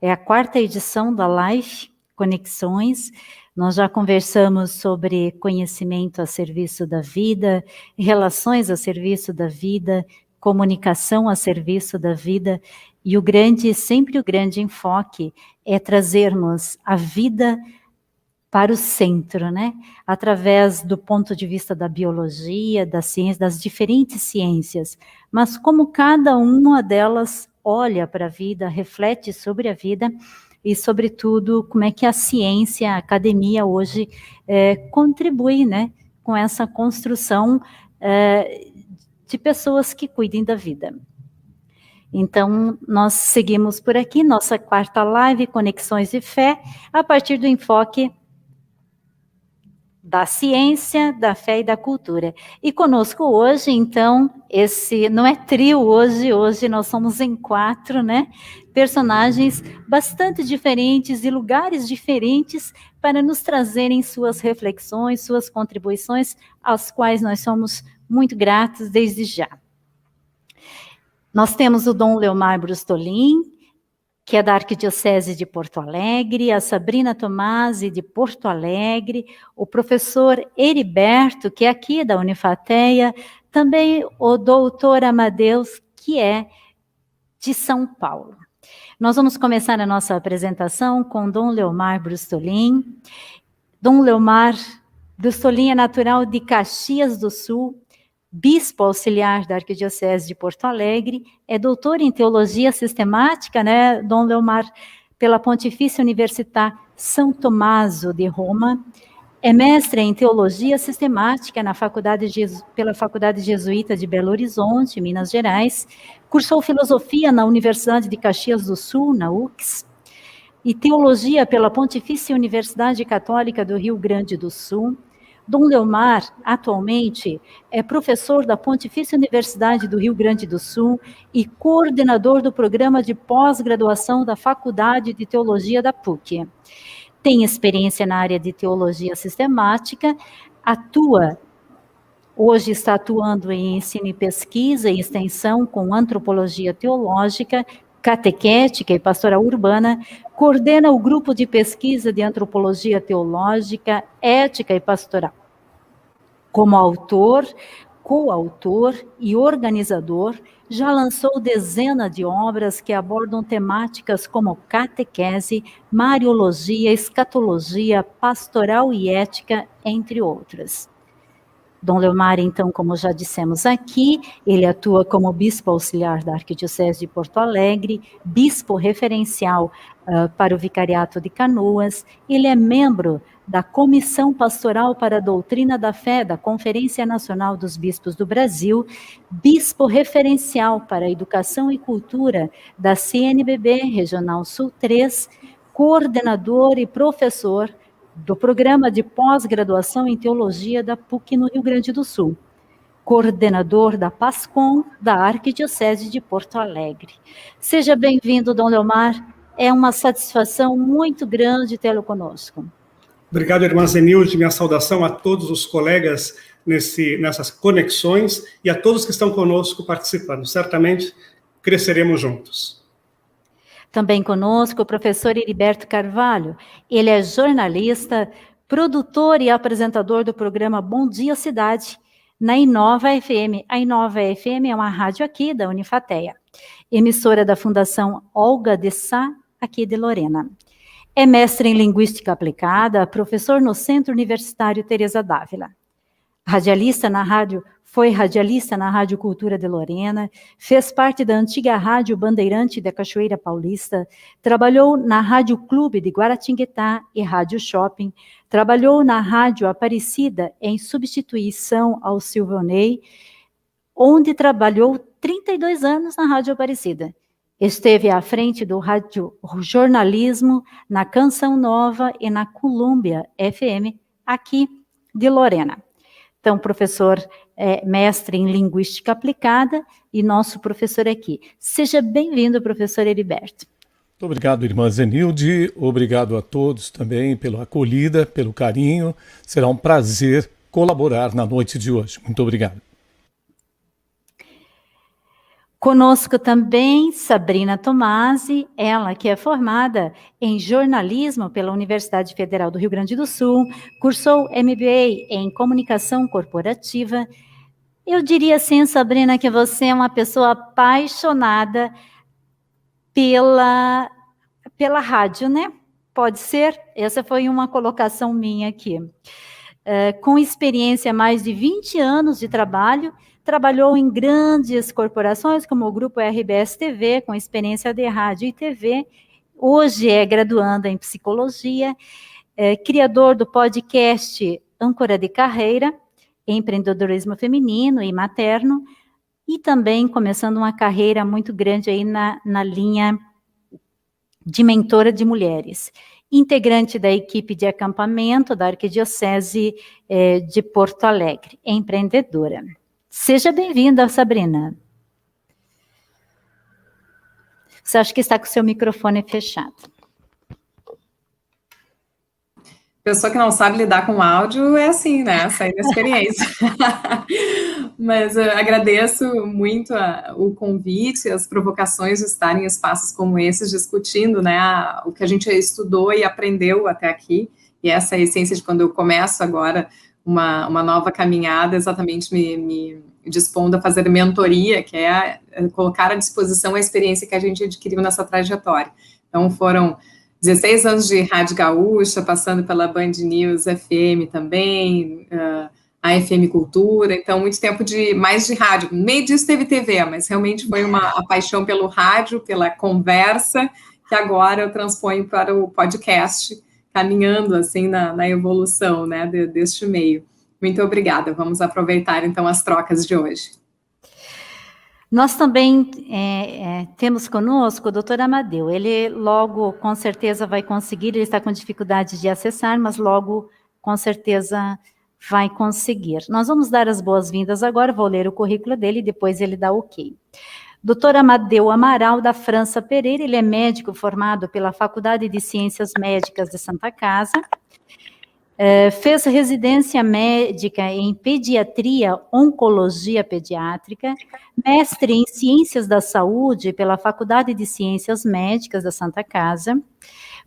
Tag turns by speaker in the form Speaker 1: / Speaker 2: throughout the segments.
Speaker 1: é a quarta edição da Live Conexões. Nós já conversamos sobre conhecimento a serviço da vida, relações a serviço da vida, comunicação a serviço da vida, e sempre o grande enfoque é trazermos a vida para o centro, né? Através do ponto de vista da biologia, da ciência, das diferentes ciências, mas como cada uma delas olha para a vida, reflete sobre a vida e, sobretudo, como é que a ciência, a academia hoje contribui, né, com essa construção de pessoas que cuidem da vida. Então, nós seguimos por aqui, nossa quarta live, Conexões de Fé, a partir do enfoque da ciência, da fé e da cultura. E conosco hoje, então, esse não é trio hoje nós somos em 4, né? Personagens bastante diferentes e lugares diferentes para nos trazerem suas reflexões, suas contribuições, às quais nós somos muito gratos desde já. Nós temos o Dom Leomar Brustolin, que é da Arquidiocese de Porto Alegre, a Sabrina Tomasi, de Porto Alegre, o professor Heriberto, que é aqui da Unifateia, também o doutor Amadeus, que é de São Paulo. Nós vamos começar a nossa apresentação com Dom Leomar Brustolin. Dom Leomar Brustolin é natural de Caxias do Sul, bispo auxiliar da Arquidiocese de Porto Alegre, é doutor em Teologia Sistemática, né, Dom Leomar, pela Pontifícia Universidade São Tommaso de Roma, é mestre em Teologia Sistemática pela Faculdade Jesuíta de Belo Horizonte, Minas Gerais, cursou Filosofia na Universidade de Caxias do Sul, na UX, e Teologia pela Pontifícia Universidade Católica do Rio Grande do Sul. Dom Leomar, atualmente, é professor da Pontifícia Universidade do Rio Grande do Sul e coordenador do programa de pós-graduação da Faculdade de Teologia da PUC. Tem experiência na área de teologia sistemática, hoje está atuando em ensino e pesquisa e extensão com antropologia teológica, catequética e pastoral urbana, coordena o grupo de pesquisa de antropologia teológica, ética e pastoral. Como autor, coautor e organizador, já lançou dezenas de obras que abordam temáticas como catequese, mariologia, escatologia, pastoral e ética, entre outras. Dom Leomar, então, como já dissemos aqui, ele atua como bispo auxiliar da Arquidiocese de Porto Alegre, bispo referencial para o Vicariato de Canoas, ele é membro da Comissão Pastoral para a Doutrina da Fé da Conferência Nacional dos Bispos do Brasil, bispo referencial para a Educação e Cultura da CNBB Regional Sul 3, coordenador e professor do Programa de Pós-Graduação em Teologia da PUC no Rio Grande do Sul, coordenador da PASCOM da Arquidiocese de Porto Alegre. Seja bem-vindo, Dom Leomar, é uma satisfação muito grande tê-lo conosco.
Speaker 2: Obrigado, irmã Zenilde, minha saudação a todos os colegas nessas conexões e a todos que estão conosco participando. Certamente cresceremos juntos.
Speaker 1: Também conosco o professor Heriberto Carvalho. Ele é jornalista, produtor e apresentador do programa Bom Dia Cidade, na Inova FM. A Inova FM é uma rádio aqui da Unifateia, emissora da Fundação Olga de Sá, aqui de Lorena. É mestre em Linguística Aplicada, professor no Centro Universitário Teresa d'Ávila. Foi radialista na Rádio Cultura de Lorena, fez parte da antiga Rádio Bandeirante da Cachoeira Paulista, trabalhou na Rádio Clube de Guaratinguetá e Rádio Shopping, trabalhou na Rádio Aparecida em substituição ao Silvionei, onde trabalhou 32 anos na Rádio Aparecida. Esteve à frente do radiojornalismo na Canção Nova e na Colômbia FM, aqui de Lorena. Então, professor mestre em Linguística Aplicada e nosso professor aqui. Seja bem-vindo, professor Heriberto.
Speaker 3: Muito obrigado, irmã Zenilde. Obrigado a todos também pela acolhida, pelo carinho. Será um prazer colaborar na noite de hoje. Muito obrigado.
Speaker 1: Conosco também Sabrina Tomasi, ela que é formada em jornalismo pela Universidade Federal do Rio Grande do Sul, cursou MBA em comunicação corporativa. Eu diria assim, Sabrina, que você é uma pessoa apaixonada pela rádio, né? Pode ser? Essa foi uma colocação minha aqui. Com experiência há mais de 20 anos de trabalho, trabalhou em grandes corporações, como o Grupo RBS TV, com experiência de rádio e TV. Hoje é graduanda em psicologia, criador do podcast Âncora de Carreira, empreendedorismo feminino e materno, e também começando uma carreira muito grande aí na linha de mentora de mulheres. Integrante da equipe de acampamento da Arquidiocese de Porto Alegre, empreendedora. Seja bem-vinda, Sabrina. Você acha que está com o seu microfone fechado?
Speaker 4: Pessoa que não sabe lidar com áudio é assim, né? Essa aí é a experiência. Mas eu agradeço muito o convite, as provocações de estar em espaços como esses, discutindo, né, o que a gente estudou e aprendeu até aqui. E essa é a essência de quando eu começo agora uma nova caminhada, exatamente me dispondo a fazer mentoria, que é colocar à disposição a experiência que a gente adquiriu nessa trajetória. Então, foram 16 anos de Rádio Gaúcha, passando pela Band News FM também, a FM Cultura, então muito tempo mais de rádio. No meio disso teve TV, mas realmente foi a paixão pelo rádio, pela conversa, que agora eu transponho para o podcast, caminhando assim na evolução, né, deste meio. Muito obrigada, vamos aproveitar então as trocas de hoje.
Speaker 1: Nós também temos conosco o doutor Amadeu. Ele logo, com certeza, vai conseguir, ele está com dificuldade de acessar, mas logo, com certeza, vai conseguir. Nós vamos dar as boas-vindas agora, vou ler o currículo dele e depois ele dá ok. Doutor Amadeu Amaral da França Pereira, ele é médico formado pela Faculdade de Ciências Médicas de Santa Casa, fez residência médica em pediatria, oncologia pediátrica, mestre em ciências da saúde pela Faculdade de Ciências Médicas da Santa Casa,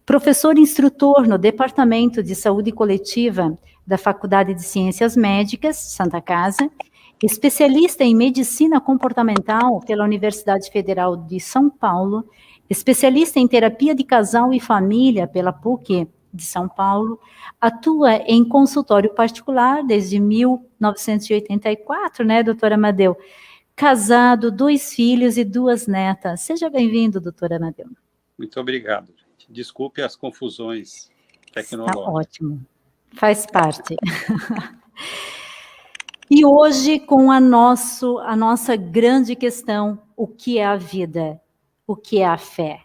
Speaker 1: professor instrutor no Departamento de Saúde Coletiva da Faculdade de Ciências Médicas Santa Casa, especialista em medicina comportamental pela Universidade Federal de São Paulo, especialista em terapia de casal e família pela PUC de São Paulo, atua em consultório particular desde 1984, né, doutor Amadeu? Casado, 2 filhos e 2 netas. Seja bem-vindo, doutor Amadeu.
Speaker 5: Muito obrigado, gente. Desculpe as confusões tecnológicas.
Speaker 1: Está ótimo, faz parte. E hoje, com a nossa grande questão, o que é a vida? O que é a fé?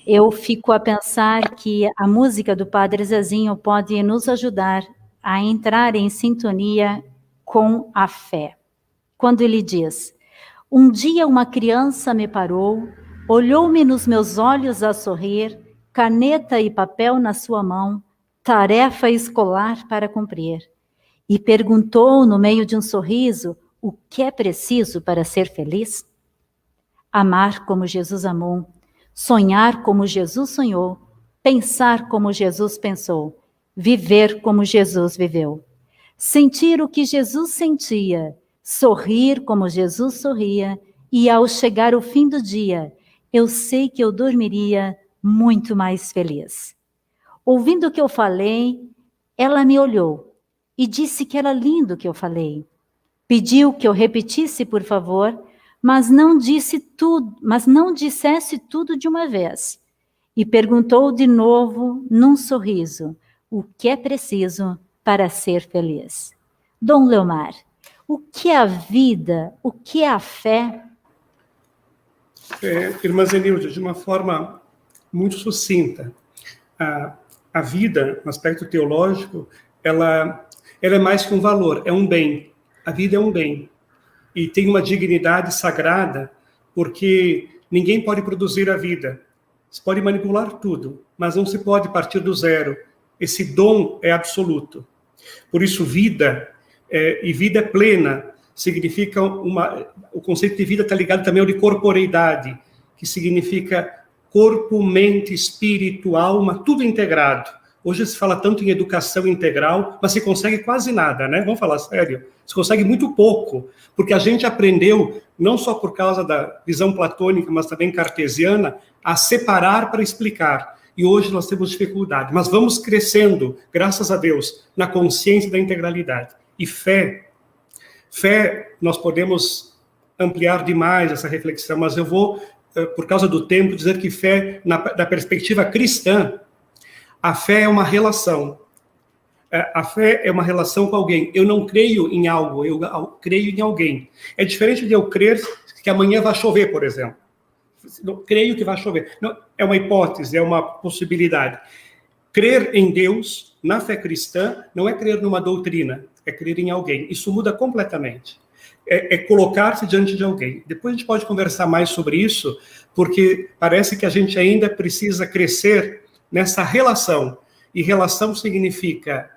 Speaker 1: Eu fico a pensar que a música do Padre Zezinho pode nos ajudar a entrar em sintonia com a fé. Quando ele diz: um dia uma criança me parou, olhou-me nos meus olhos a sorrir, caneta e papel na sua mão, tarefa escolar para cumprir, e perguntou no meio de um sorriso o que é preciso para ser feliz? Amar como Jesus amou, sonhar como Jesus sonhou, pensar como Jesus pensou, viver como Jesus viveu, sentir o que Jesus sentia, sorrir como Jesus sorria, e ao chegar o fim do dia, eu sei que eu dormiria muito mais feliz. Ouvindo o que eu falei, ela me olhou e disse que era lindo o que eu falei. Pediu que eu repetisse, por favor, mas não dissesse tudo de uma vez. E perguntou de novo, num sorriso, o que é preciso para ser feliz. Dom Leomar, o que é a vida? O que é a fé?
Speaker 2: Irmã Zenilde, de uma forma muito sucinta, a vida, no aspecto teológico, ela é mais que um valor, é um bem. A vida é um bem. E tem uma dignidade sagrada, porque ninguém pode produzir a vida. Se pode manipular tudo, mas não se pode partir do zero. Esse dom é absoluto. Por isso, vida, e vida plena, significa o conceito de vida está ligado também ao de corporeidade, que significa corpo, mente, espírito, alma, tudo integrado. Hoje se fala tanto em educação integral, mas se consegue quase nada, né? Vamos falar sério. Se consegue muito pouco, porque a gente aprendeu, não só por causa da visão platônica, mas também cartesiana, a separar para explicar. E hoje nós temos dificuldade. Mas vamos crescendo, graças a Deus, na consciência da integralidade. E fé, nós podemos ampliar demais essa reflexão, mas eu vou, por causa do tempo, dizer que fé, da perspectiva cristã, a fé é uma relação. A fé é uma relação com alguém. Eu não creio em algo, eu creio em alguém. É diferente de eu crer que amanhã vai chover, por exemplo. Não creio que vai chover. Não, é uma hipótese, é uma possibilidade. Crer em Deus, na fé cristã, não é crer numa doutrina, é crer em alguém. Isso muda completamente. É colocar-se diante de alguém. Depois a gente pode conversar mais sobre isso, porque parece que a gente ainda precisa crescer nessa relação. E relação significa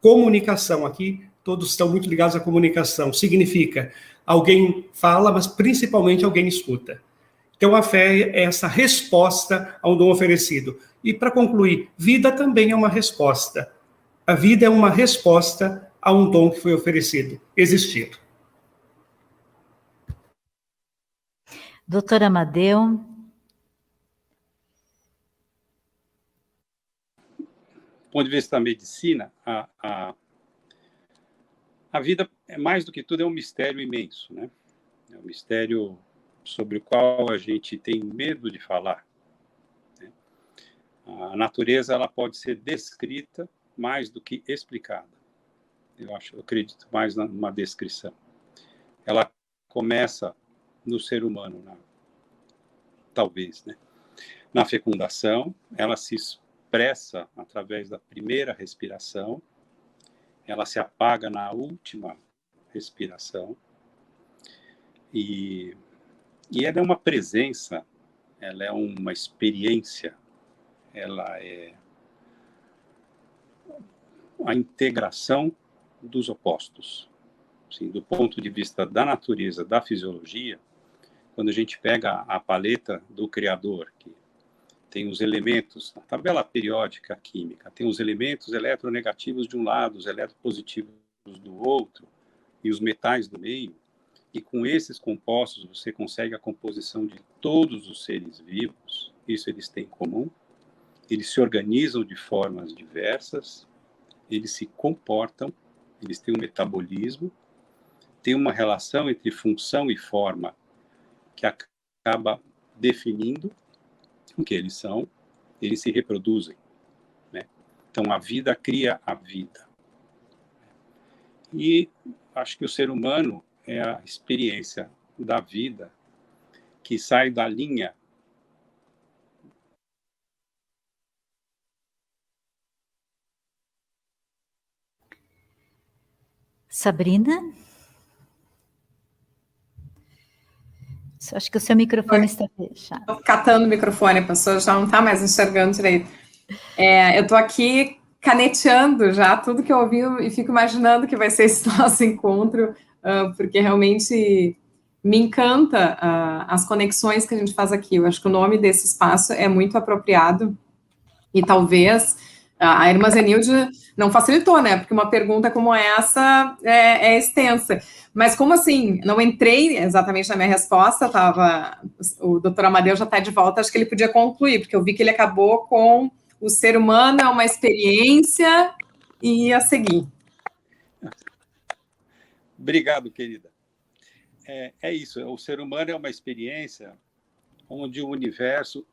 Speaker 2: comunicação. Aqui todos estão muito ligados à comunicação. Significa alguém fala, mas principalmente alguém escuta. Então a fé é essa resposta ao dom oferecido. E para concluir, vida também é uma resposta. A vida é uma resposta a um dom que foi oferecido, existir.
Speaker 1: Doutor Amadeu.
Speaker 5: Do ponto de vista da medicina, a vida, mais do que tudo, é um mistério imenso, né? É um mistério sobre o qual a gente tem medo de falar, né? A natureza, ela pode ser descrita mais do que explicada. Eu acredito mais numa descrição. Ela começa no ser humano, talvez, né? Na fecundação, ela se expressa através da primeira respiração, ela se apaga na última respiração, e ela é uma presença, ela é uma experiência, ela é a integração dos opostos. Assim, do ponto de vista da natureza, da fisiologia, quando a gente pega a paleta do Criador, que tem os elementos, a tabela periódica química, tem os elementos eletronegativos de um lado, os eletropositivos do outro, e os metais do meio, e com esses compostos você consegue a composição de todos os seres vivos. Isso eles têm em comum. Eles se organizam de formas diversas, eles se comportam, eles têm um metabolismo, tem uma relação entre função e forma que acaba definindo o que eles são, eles se reproduzem, né? Então, a vida cria a vida. E acho que o ser humano é a experiência da vida que sai da linha
Speaker 1: Sabrina? Acho que o seu microfone está fechado.
Speaker 4: Estou catando o microfone, a pessoa já não está mais enxergando direito. Eu estou aqui caneteando já tudo que eu ouvi e fico imaginando que vai ser esse nosso encontro, porque realmente me encanta as conexões que a gente faz aqui. Eu acho que o nome desse espaço é muito apropriado e talvez a irmã Zenilde não facilitou, né? Porque uma pergunta como essa é extensa. Mas como assim? Não entrei exatamente na minha resposta, o doutor Amadeu já está de volta, acho que ele podia concluir, porque eu vi que ele acabou com o ser humano é uma experiência e ia seguir.
Speaker 5: Obrigado, querida. É isso, o ser humano é uma experiência onde o universo,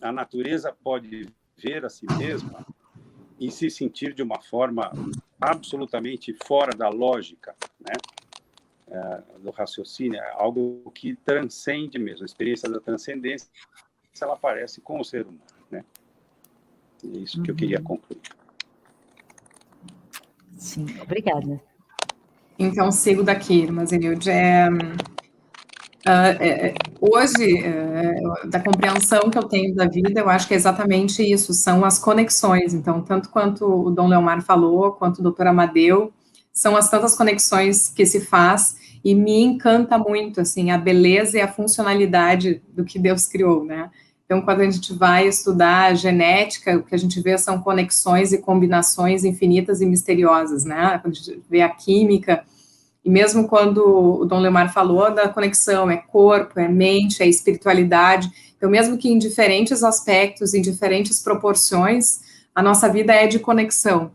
Speaker 5: a natureza pode ver a si mesma e se sentir de uma forma absolutamente fora da lógica, né? Do raciocínio, é algo que transcende mesmo. A experiência da transcendência, ela aparece com o ser humano, né? É isso que eu queria concluir.
Speaker 1: Sim, obrigada.
Speaker 4: Então, sigo daqui, irmã Zenilde. Hoje, da compreensão que eu tenho da vida, eu acho que é exatamente isso, são as conexões. Então, tanto quanto o Dom Leomar falou, quanto o doutor Amadeu, são as tantas conexões que se faz, e me encanta muito, assim, a beleza e a funcionalidade do que Deus criou, né? Então, quando a gente vai estudar a genética, o que a gente vê são conexões e combinações infinitas e misteriosas, né? Quando a gente vê a química, e mesmo quando o Dom Leomar falou da conexão, é corpo, é mente, é espiritualidade, então mesmo que em diferentes aspectos, em diferentes proporções, a nossa vida é de conexão.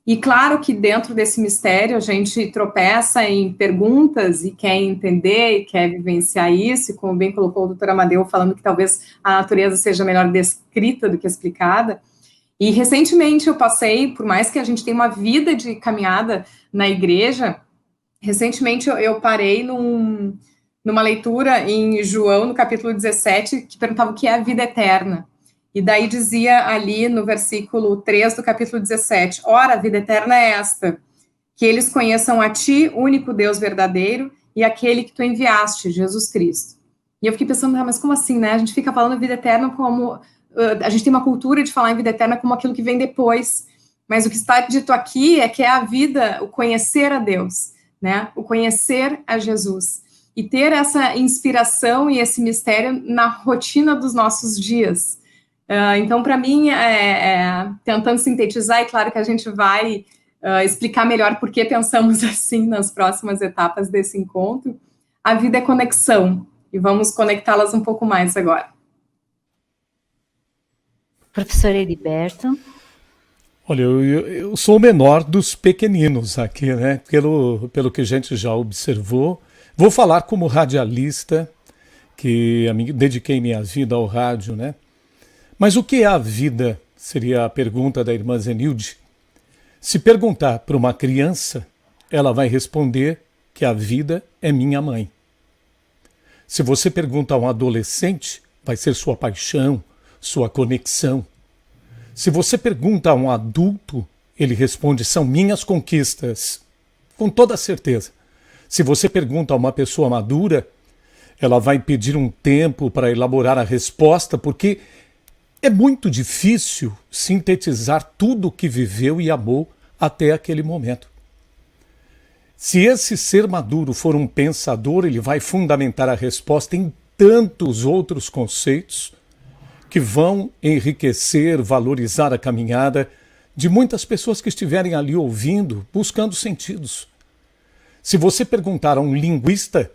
Speaker 4: E claro que dentro desse mistério a gente tropeça em perguntas e quer entender e quer vivenciar isso, e como bem colocou o doutor Amadeu falando que talvez a natureza seja melhor descrita do que explicada. E recentemente eu passei, por mais que a gente tenha uma vida de caminhada na igreja, recentemente eu parei numa leitura em João, no capítulo 17, que perguntava o que é a vida eterna. E daí dizia ali no versículo 3 do capítulo 17, ora, a vida eterna é esta, que eles conheçam a ti, único Deus verdadeiro, e aquele que tu enviaste, Jesus Cristo. E eu fiquei pensando, mas como assim, né? A gente fica falando vida eterna como... a gente tem uma cultura de falar em vida eterna como aquilo que vem depois, mas o que está dito aqui é que é a vida, o conhecer a Deus, né? O conhecer a Jesus. E ter essa inspiração e esse mistério na rotina dos nossos dias. Então, para mim, tentando sintetizar, e claro que a gente vai explicar melhor por que pensamos assim nas próximas etapas desse encontro, a vida é conexão, e vamos conectá-las um pouco mais agora.
Speaker 1: Professor Heriberto.
Speaker 3: Olha, eu sou o menor dos pequeninos aqui, né? Pelo que a gente já observou. Vou falar como radialista, que dediquei minha vida ao rádio, né? Mas o que é a vida? Seria a pergunta da irmã Zenilde. Se perguntar para uma criança, ela vai responder que a vida é minha mãe. Se você pergunta a um adolescente, vai ser sua paixão, sua conexão. Se você pergunta a um adulto, ele responde, são minhas conquistas. Com toda certeza. Se você pergunta a uma pessoa madura, ela vai pedir um tempo para elaborar a resposta, porque é muito difícil sintetizar tudo o que viveu e amou até aquele momento. Se esse ser maduro for um pensador, ele vai fundamentar a resposta em tantos outros conceitos que vão enriquecer, valorizar a caminhada de muitas pessoas que estiverem ali ouvindo, buscando sentidos. Se você perguntar a um linguista,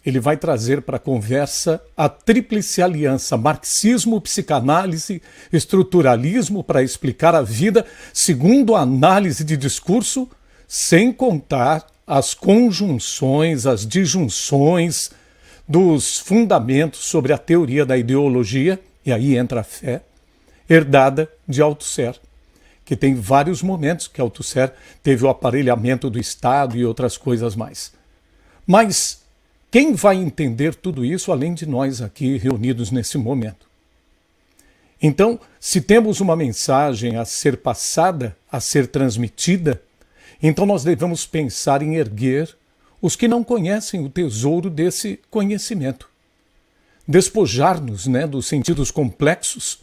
Speaker 3: ele vai trazer para a conversa a tríplice aliança, marxismo, psicanálise, estruturalismo, para explicar a vida segundo a análise de discurso, sem contar as conjunções, as disjunções dos fundamentos sobre a teoria da ideologia, e aí entra a fé, herdada de Althusser, que tem vários momentos que Althusser teve o aparelhamento do Estado e outras coisas mais. Mas quem vai entender tudo isso além de nós aqui reunidos nesse momento? Então, se temos uma mensagem a ser passada, a ser transmitida, então nós devemos pensar em erguer os que não conhecem o tesouro desse conhecimento. Despojar-nos, dos sentidos complexos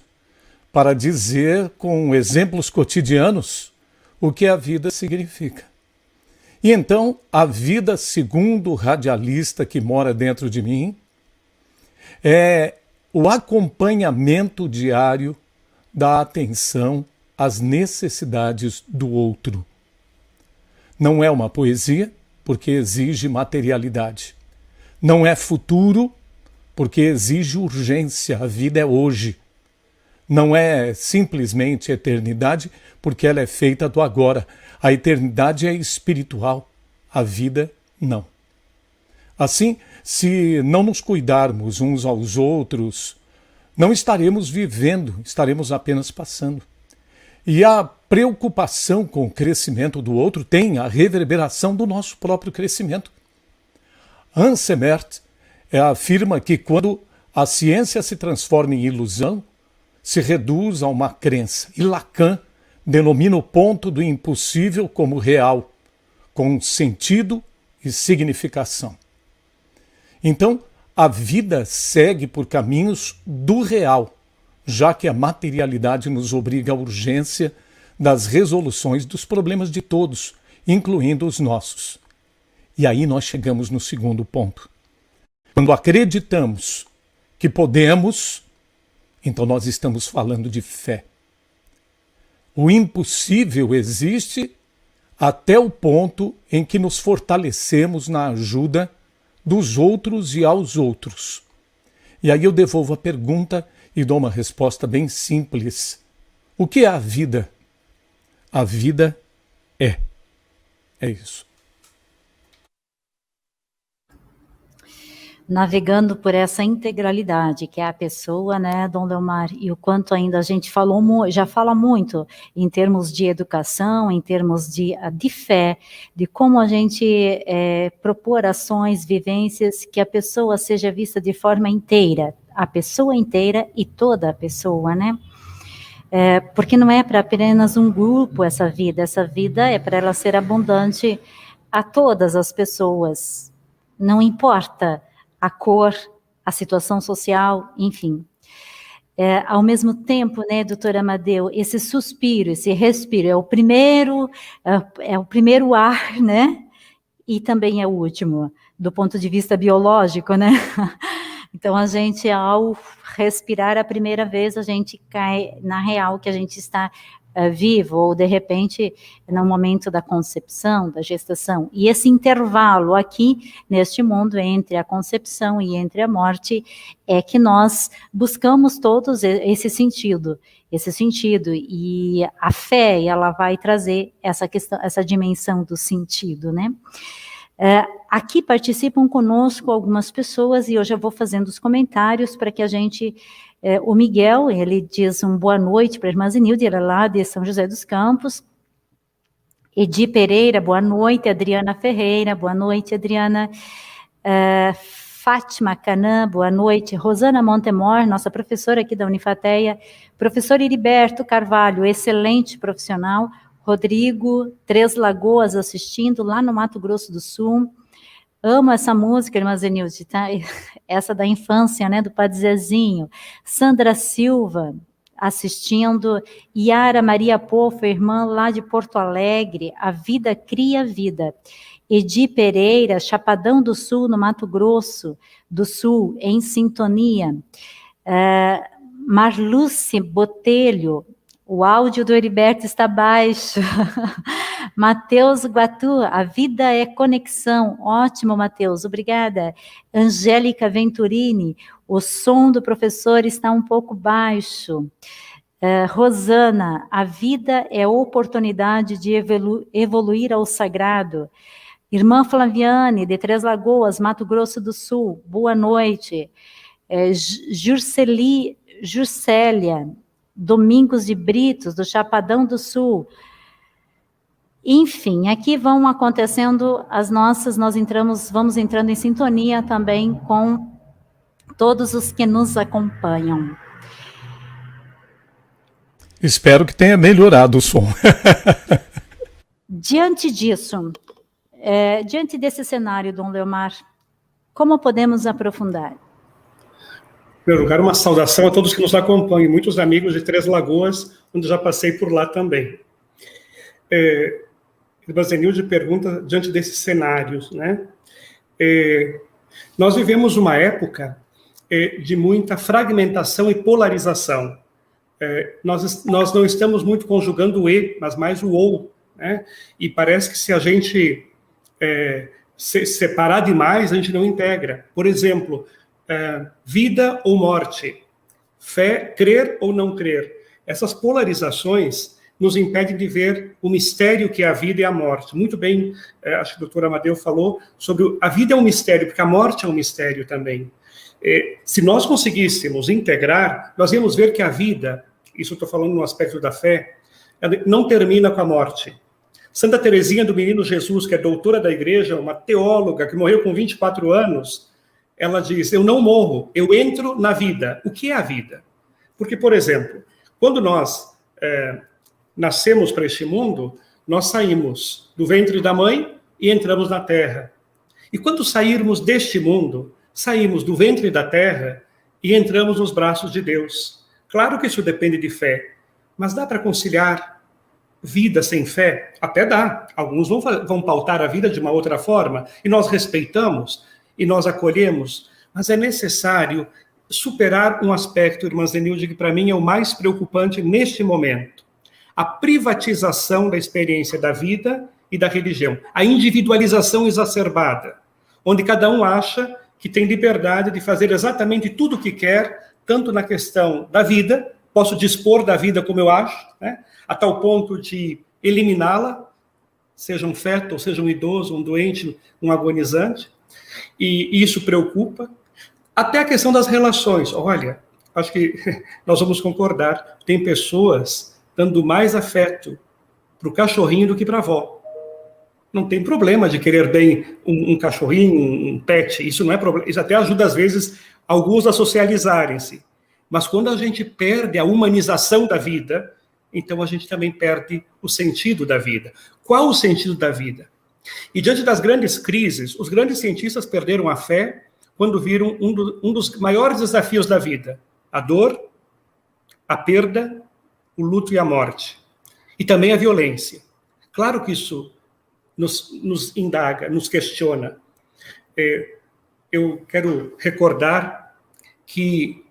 Speaker 3: para dizer com exemplos cotidianos o que a vida significa. E então, a vida, segundo o radialista que mora dentro de mim, é o acompanhamento diário da atenção às necessidades do outro. Não é uma poesia, porque exige materialidade. Não é futuro, porque exige urgência. A vida é hoje. Não é simplesmente eternidade, porque ela é feita do agora. A eternidade é espiritual, a vida não. Assim, se não nos cuidarmos uns aos outros, não estaremos vivendo, estaremos apenas passando. E a preocupação com o crescimento do outro tem a reverberação do nosso próprio crescimento. Hans Semert afirma que quando a ciência se transforma em ilusão, se reduz a uma crença. E Lacan denomina o ponto do impossível como real, com sentido e significação. Então, a vida segue por caminhos do real, já que a materialidade nos obriga à urgência das resoluções dos problemas de todos, incluindo os nossos. E aí nós chegamos no segundo ponto. Quando acreditamos que podemos, então nós estamos falando de fé. O impossível existe até o ponto em que nos fortalecemos na ajuda dos outros e aos outros. E aí eu devolvo a pergunta e dou uma resposta bem simples. O que é a vida? A vida é. É isso.
Speaker 1: Navegando por essa integralidade que é a pessoa, né, Dom Leomar, e o quanto ainda a gente já fala muito em termos de educação, em termos de fé, de como a gente propor ações, vivências, que a pessoa seja vista de forma inteira, a pessoa inteira e toda a pessoa, né? Porque não é para apenas um grupo essa vida é para ela ser abundante a todas as pessoas, não importa a cor, a situação social, enfim. Ao mesmo tempo, né, doutor Amadeu, esse suspiro, esse respiro, é o primeiro ar, né, e também é o último, do ponto de vista biológico, né. Então, a gente, ao respirar a primeira vez, a gente cai na real que a gente está vivo, ou de repente, no momento da concepção, da gestação. E esse intervalo aqui, neste mundo, entre a concepção e entre a morte, é que nós buscamos todos esse sentido, e a fé, ela vai trazer essa questão, essa dimensão do sentido, né? Aqui participam conosco algumas pessoas, e eu já vou fazendo os comentários para que a gente... o Miguel, ele diz boa noite para a irmã Zenilde, ele é lá de São José dos Campos. Edi Pereira, boa noite. Adriana Ferreira, boa noite, Adriana. Fátima Canã, boa noite. Rosana Montemor, nossa professora aqui da Unifateia. Professor Heriberto Carvalho, excelente profissional. Rodrigo, Três Lagoas, assistindo lá no Mato Grosso do Sul. Amo essa música, irmã Zenilde, tá? Essa da infância, né, do Padre Zezinho. Sandra Silva, assistindo. Yara Maria Pofo, irmã lá de Porto Alegre. A vida cria vida. Edi Pereira, Chapadão do Sul, no Mato Grosso do Sul, em sintonia. Marluce Botelho, o áudio do Heriberto está baixo. Mateus Guatu, a vida é conexão. Ótimo, Mateus, obrigada. Angélica Venturini, o som do professor está um pouco baixo. Rosana, a vida é oportunidade de evoluir ao sagrado. Irmã Flaviane, de Três Lagoas, Mato Grosso do Sul, boa noite. Juscelia Domingos de Britos, do Chapadão do Sul. Enfim, aqui vão acontecendo as nossas, vamos entrando em sintonia também com todos os que nos acompanham.
Speaker 3: Espero que tenha melhorado o som.
Speaker 1: Diante disso, diante desse cenário, Dom Leomar, como podemos aprofundar?
Speaker 2: Em primeiro lugar, uma saudação a todos que nos acompanham, muitos amigos de Três Lagoas, onde já passei por lá também. Irmã Zenilde pergunta diante desses cenários, né? Nós vivemos uma época de muita fragmentação e polarização. Nós não estamos muito conjugando o e, mas mais o ou, né? E parece que se a gente se separar demais, a gente não integra. Por exemplo, vida ou morte, fé, crer ou não crer. Essas polarizações nos impedem de ver o mistério que é a vida e a morte. Muito bem, acho que o doutor Amadeu falou sobre a vida é um mistério, porque a morte é um mistério também. Se nós conseguíssemos integrar, nós íamos ver que a vida, isso eu estou falando no aspecto da fé, não termina com a morte. Santa Teresinha do Menino Jesus, que é doutora da igreja, uma teóloga que morreu com 24 anos, ela diz, eu não morro, eu entro na vida. O que é a vida? Porque, por exemplo, quando nós nascemos para este mundo, nós saímos do ventre da mãe e entramos na terra. E quando sairmos deste mundo, saímos do ventre da terra e entramos nos braços de Deus. Claro que isso depende de fé, mas dá para conciliar vida sem fé? Até dá. Alguns vão pautar a vida de uma outra forma, e nós respeitamos, e nós acolhemos, mas é necessário superar um aspecto, irmã Zenilde, que para mim é o mais preocupante neste momento. A privatização da experiência da vida e da religião. A individualização exacerbada, onde cada um acha que tem liberdade de fazer exatamente tudo o que quer, tanto na questão da vida, posso dispor da vida como eu acho, né, a tal ponto de eliminá-la, seja um feto, ou seja um idoso, um doente, um agonizante, e isso preocupa. Até a questão das relações. Olha, acho que nós vamos concordar, tem pessoas dando mais afeto para o cachorrinho do que para a avó. Não tem problema de querer bem um cachorrinho, um pet, isso não é problema, isso até ajuda às vezes alguns a socializarem-se. Mas quando a gente perde a humanização da vida, então a gente também perde o sentido da vida. Qual o sentido da vida? E diante das grandes crises, os grandes cientistas perderam a fé quando viram um dos maiores desafios da vida: a dor, a perda, o luto e a morte. E também a violência. Claro que isso nos indaga, nos questiona. Eu quero recordar que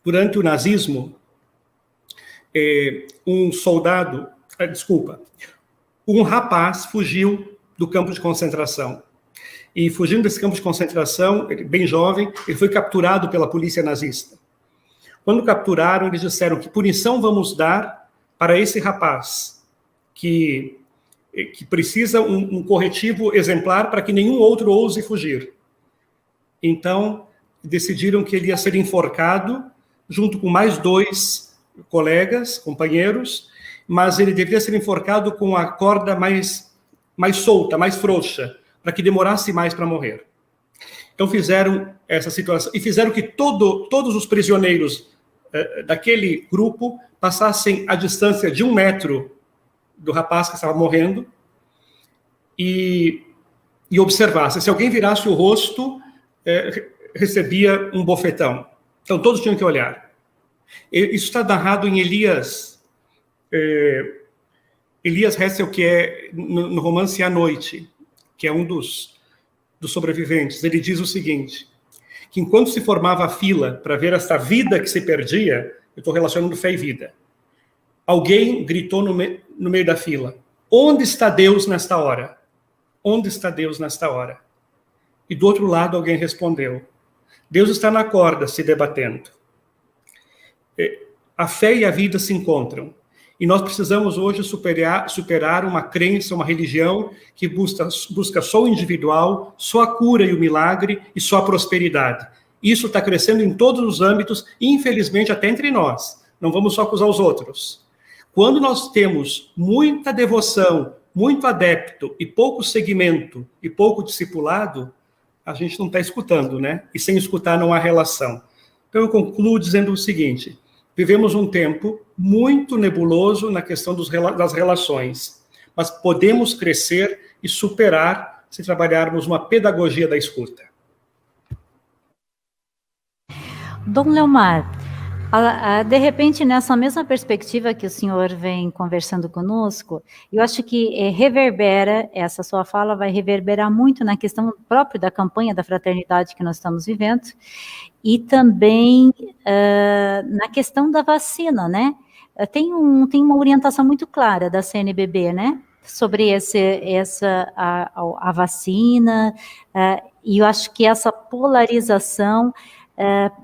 Speaker 2: durante o nazismo, um rapaz fugiu do campo de concentração. E fugindo desse campo de concentração, ele, bem jovem, ele foi capturado pela polícia nazista. Quando capturaram, eles disseram: que punição vamos dar para esse rapaz que precisa um corretivo exemplar para que nenhum outro ouse fugir. Então, decidiram que ele ia ser enforcado junto com mais 2 colegas, companheiros, mas ele deveria ser enforcado com a corda mais solta, mais frouxa, para que demorasse mais para morrer. Então fizeram essa situação, e fizeram que todos os prisioneiros daquele grupo passassem a distância de 1 metro do rapaz que estava morrendo e observassem. Se alguém virasse o rosto, recebia um bofetão. Então todos tinham que olhar. Isso está narrado em Elias Hessel, que é no romance A Noite, que é um dos sobreviventes. Ele diz o seguinte, que enquanto se formava a fila para ver essa vida que se perdia, eu estou relacionando fé e vida, alguém gritou no meio da fila: onde está Deus nesta hora? Onde está Deus nesta hora? E do outro lado alguém respondeu: Deus está na corda se debatendo. A fé e a vida se encontram. E nós precisamos hoje superar uma crença, uma religião que busca só o individual, só a cura e o milagre e só a prosperidade. Isso está crescendo em todos os âmbitos, infelizmente até entre nós. Não vamos só acusar os outros. Quando nós temos muita devoção, muito adepto e pouco segmento e pouco discipulado, a gente não está escutando, né? E sem escutar não há relação. Então eu concluo dizendo o seguinte: vivemos um tempo muito nebuloso na questão das relações, mas podemos crescer e superar se trabalharmos uma pedagogia da escuta.
Speaker 1: Dom Leomar, de repente, nessa mesma perspectiva que o senhor vem conversando conosco, eu acho que essa sua fala vai reverberar muito na questão própria da campanha da fraternidade que nós estamos vivendo, e também na questão da vacina, né? Tem uma orientação muito clara da CNBB, né? Sobre a vacina, e eu acho que essa polarização,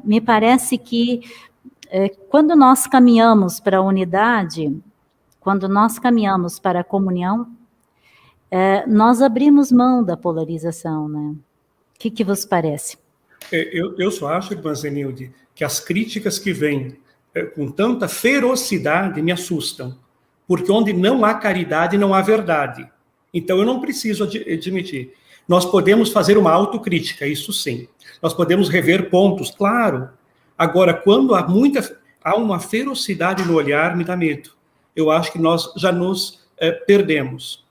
Speaker 1: me parece que quando nós caminhamos para a unidade, quando nós caminhamos para a comunhão, nós abrimos mão da polarização, né? O que vos parece?
Speaker 2: Eu só acho, irmã Zenilde, que as críticas que vêm com tanta ferocidade me assustam, porque onde não há caridade, não há verdade. Então eu não preciso admitir. Nós podemos fazer uma autocrítica, isso sim. Nós podemos rever pontos, claro. Agora, quando há uma ferocidade no olhar, me dá medo. Eu acho que nós já nos perdemos.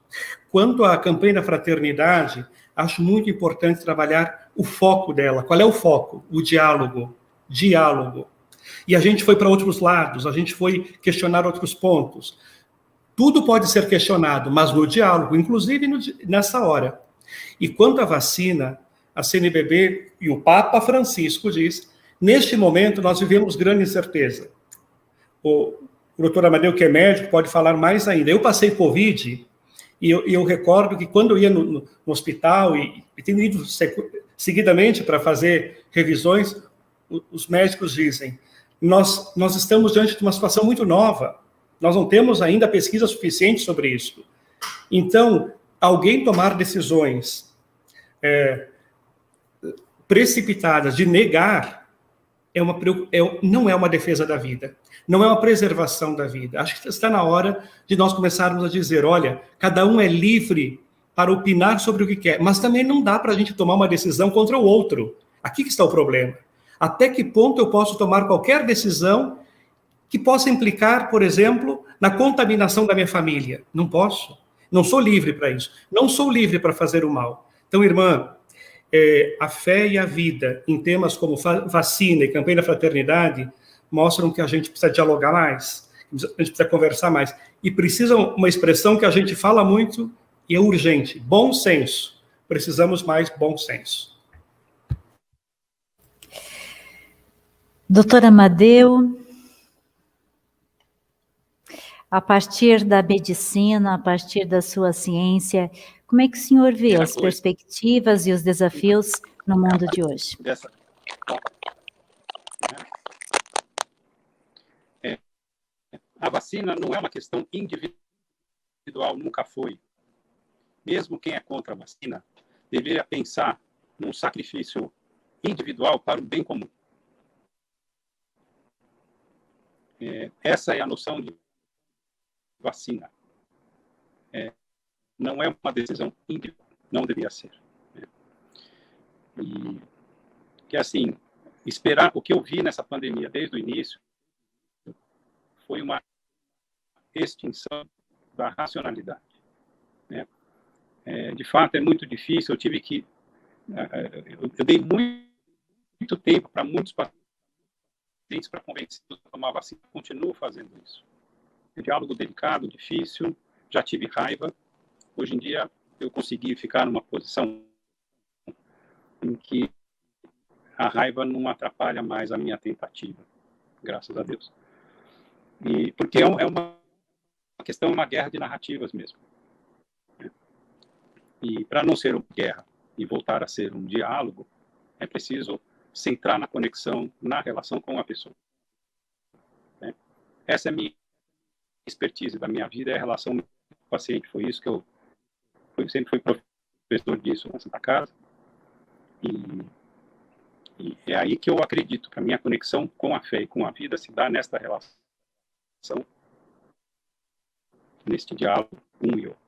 Speaker 2: Quanto à campanha da fraternidade, acho muito importante trabalhar o foco dela. Qual é o foco? O diálogo. Diálogo. E a gente foi para outros lados, a gente foi questionar outros pontos. Tudo pode ser questionado, mas no diálogo, inclusive nessa hora. E quanto à vacina, a CNBB e o Papa Francisco diz, neste momento nós vivemos grande incerteza. O doutor Amadeu, que é médico, pode falar mais ainda. Eu passei Covid e eu recordo que quando eu ia no hospital e tenho ido seguidamente para fazer revisões, os médicos dizem, nós estamos diante de uma situação muito nova, nós não temos ainda pesquisa suficiente sobre isso. Então, alguém tomar decisões precipitadas de negar não é uma defesa da vida, não é uma preservação da vida. Acho que está na hora de nós começarmos a dizer, olha, cada um é livre para opinar sobre o que quer, mas também não dá para a gente tomar uma decisão contra o outro. Aqui que está o problema. Até que ponto eu posso tomar qualquer decisão que possa implicar, por exemplo, na contaminação da minha família? Não posso. Não sou livre para isso. Não sou livre para fazer o mal. Então, irmã, a fé e a vida em temas como vacina e campanha da fraternidade mostram que a gente precisa dialogar mais, a gente precisa conversar mais. E precisa uma expressão que a gente fala muito e é urgente, bom senso. Precisamos mais bom senso.
Speaker 1: Doutor Amadeu, a partir da medicina, a partir da sua ciência, como é que o senhor vê as perspectivas e os desafios no mundo de hoje?
Speaker 5: A vacina não é uma questão individual, nunca foi. Mesmo quem é contra a vacina deveria pensar num sacrifício individual para o bem comum. Essa é a noção de vacina. Não é uma decisão individual, não deveria ser. E que assim, esperar, o que eu vi nessa pandemia desde o início foi uma extinção da racionalidade. De fato, é muito difícil, eu dei muito tempo para muitos pacientes para convencê-los a tomar vacina. Continuo fazendo isso. É um diálogo delicado, difícil, já tive raiva. Hoje em dia, eu consegui ficar numa posição em que a raiva não atrapalha mais a minha tentativa, graças a Deus. E porque é uma questão, uma guerra de narrativas mesmo. E para não ser uma guerra e voltar a ser um diálogo, é preciso centrar na conexão, na relação com a pessoa. Essa é a minha expertise da minha vida, é a relação com o paciente. Foi isso que eu sempre fui professor disso na Santa Casa. E é aí que eu acredito que a minha conexão com a fé e com a vida se dá nesta relação, neste diálogo, um e outro.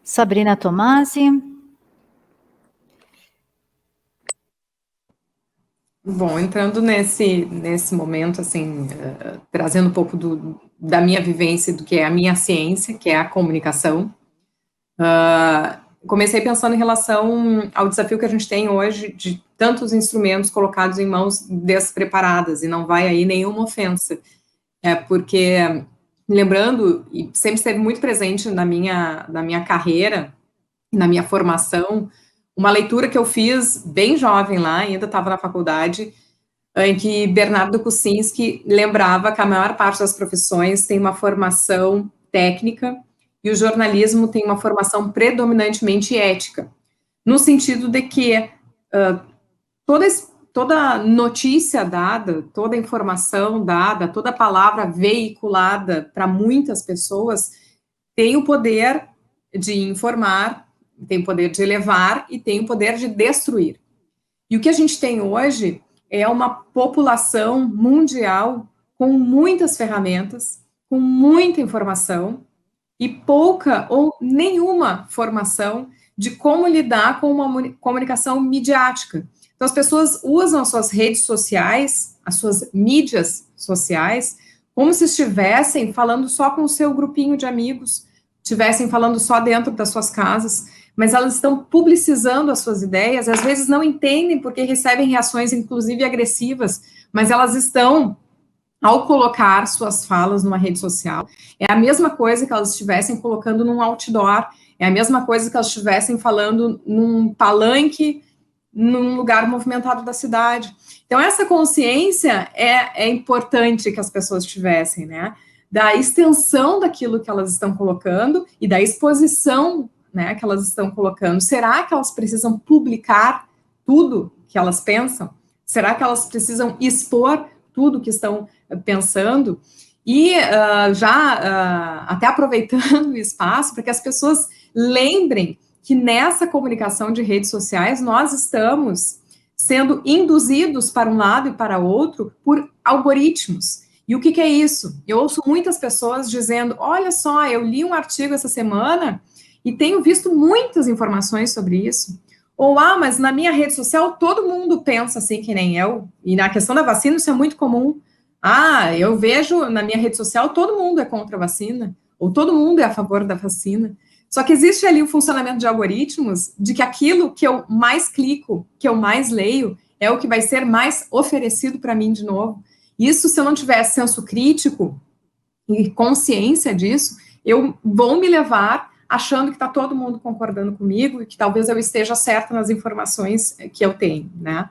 Speaker 1: Sabrina Tomasi.
Speaker 4: Bom, entrando nesse momento, assim, trazendo um pouco da minha vivência, do que é a minha ciência, que é a comunicação, comecei pensando em relação ao desafio que a gente tem hoje de tantos instrumentos colocados em mãos despreparadas, e não vai aí nenhuma ofensa, porque, lembrando, e sempre esteve muito presente na minha carreira, na minha formação, uma leitura que eu fiz bem jovem lá, ainda estava na faculdade, em que Bernardo Kucinski lembrava que a maior parte das profissões tem uma formação técnica e o jornalismo tem uma formação predominantemente ética, no sentido de que toda notícia dada, toda informação dada, toda palavra veiculada para muitas pessoas tem o poder de informar, tem o poder de elevar e tem o poder de destruir. E o que a gente tem hoje é uma população mundial com muitas ferramentas, com muita informação e pouca ou nenhuma formação de como lidar com uma comunicação midiática. Então, as pessoas usam as suas redes sociais, as suas mídias sociais, como se estivessem falando só com o seu grupinho de amigos, estivessem falando só dentro das suas casas, mas elas estão publicizando as suas ideias, às vezes não entendem porque recebem reações, inclusive agressivas, mas elas estão, ao colocar suas falas numa rede social, é a mesma coisa que elas estivessem colocando num outdoor, é a mesma coisa que elas estivessem falando num palanque, num lugar movimentado da cidade. Então, essa consciência é importante que as pessoas tivessem, né? Da extensão daquilo que elas estão colocando e da exposição, né, que elas estão colocando. Será que elas precisam publicar tudo que elas pensam? Será que elas precisam expor tudo que estão pensando? E até aproveitando o espaço, para que as pessoas lembrem que nessa comunicação de redes sociais nós estamos sendo induzidos para um lado e para outro por algoritmos. E o que é isso? Eu ouço muitas pessoas dizendo, olha só, eu li um artigo essa semana e tenho visto muitas informações sobre isso. Ou, mas na minha rede social todo mundo pensa assim que nem eu. E na questão da vacina isso é muito comum. Eu vejo na minha rede social todo mundo é contra a vacina. Ou todo mundo é a favor da vacina. Só que existe ali o funcionamento de algoritmos de que aquilo que eu mais clico, que eu mais leio, é o que vai ser mais oferecido para mim de novo. Isso, se eu não tiver senso crítico e consciência disso, eu vou me levar achando que está todo mundo concordando comigo e que talvez eu esteja certa nas informações que eu tenho, né?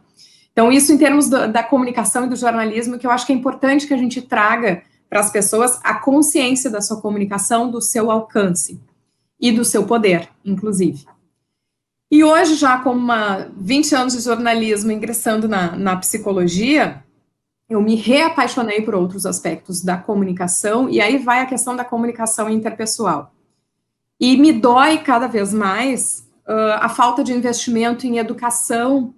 Speaker 4: Então, isso em termos da comunicação e do jornalismo, que eu acho que é importante que a gente traga para as pessoas a consciência da sua comunicação, do seu alcance e do seu poder, inclusive. E hoje, já com 20 anos de jornalismo ingressando na psicologia, eu me reapaixonei por outros aspectos da comunicação, e aí vai a questão da comunicação interpessoal. E me dói cada vez mais a falta de investimento em educação,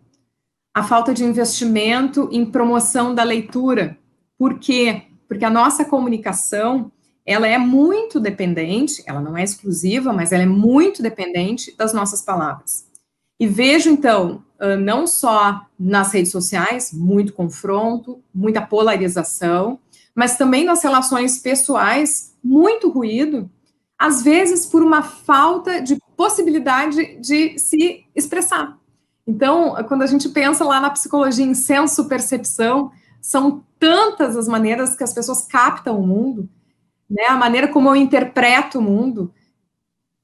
Speaker 4: a falta de investimento em promoção da leitura. Por quê? Porque a nossa comunicação, ela é muito dependente, ela não é exclusiva, mas ela é muito dependente das nossas palavras. E vejo, então, não só nas redes sociais, muito confronto, muita polarização, mas também nas relações pessoais, muito ruído, às vezes por uma falta de possibilidade de se expressar. Então, quando a gente pensa lá na psicologia em senso-percepção, são tantas as maneiras que as pessoas captam o mundo, né? A maneira como eu interpreto o mundo,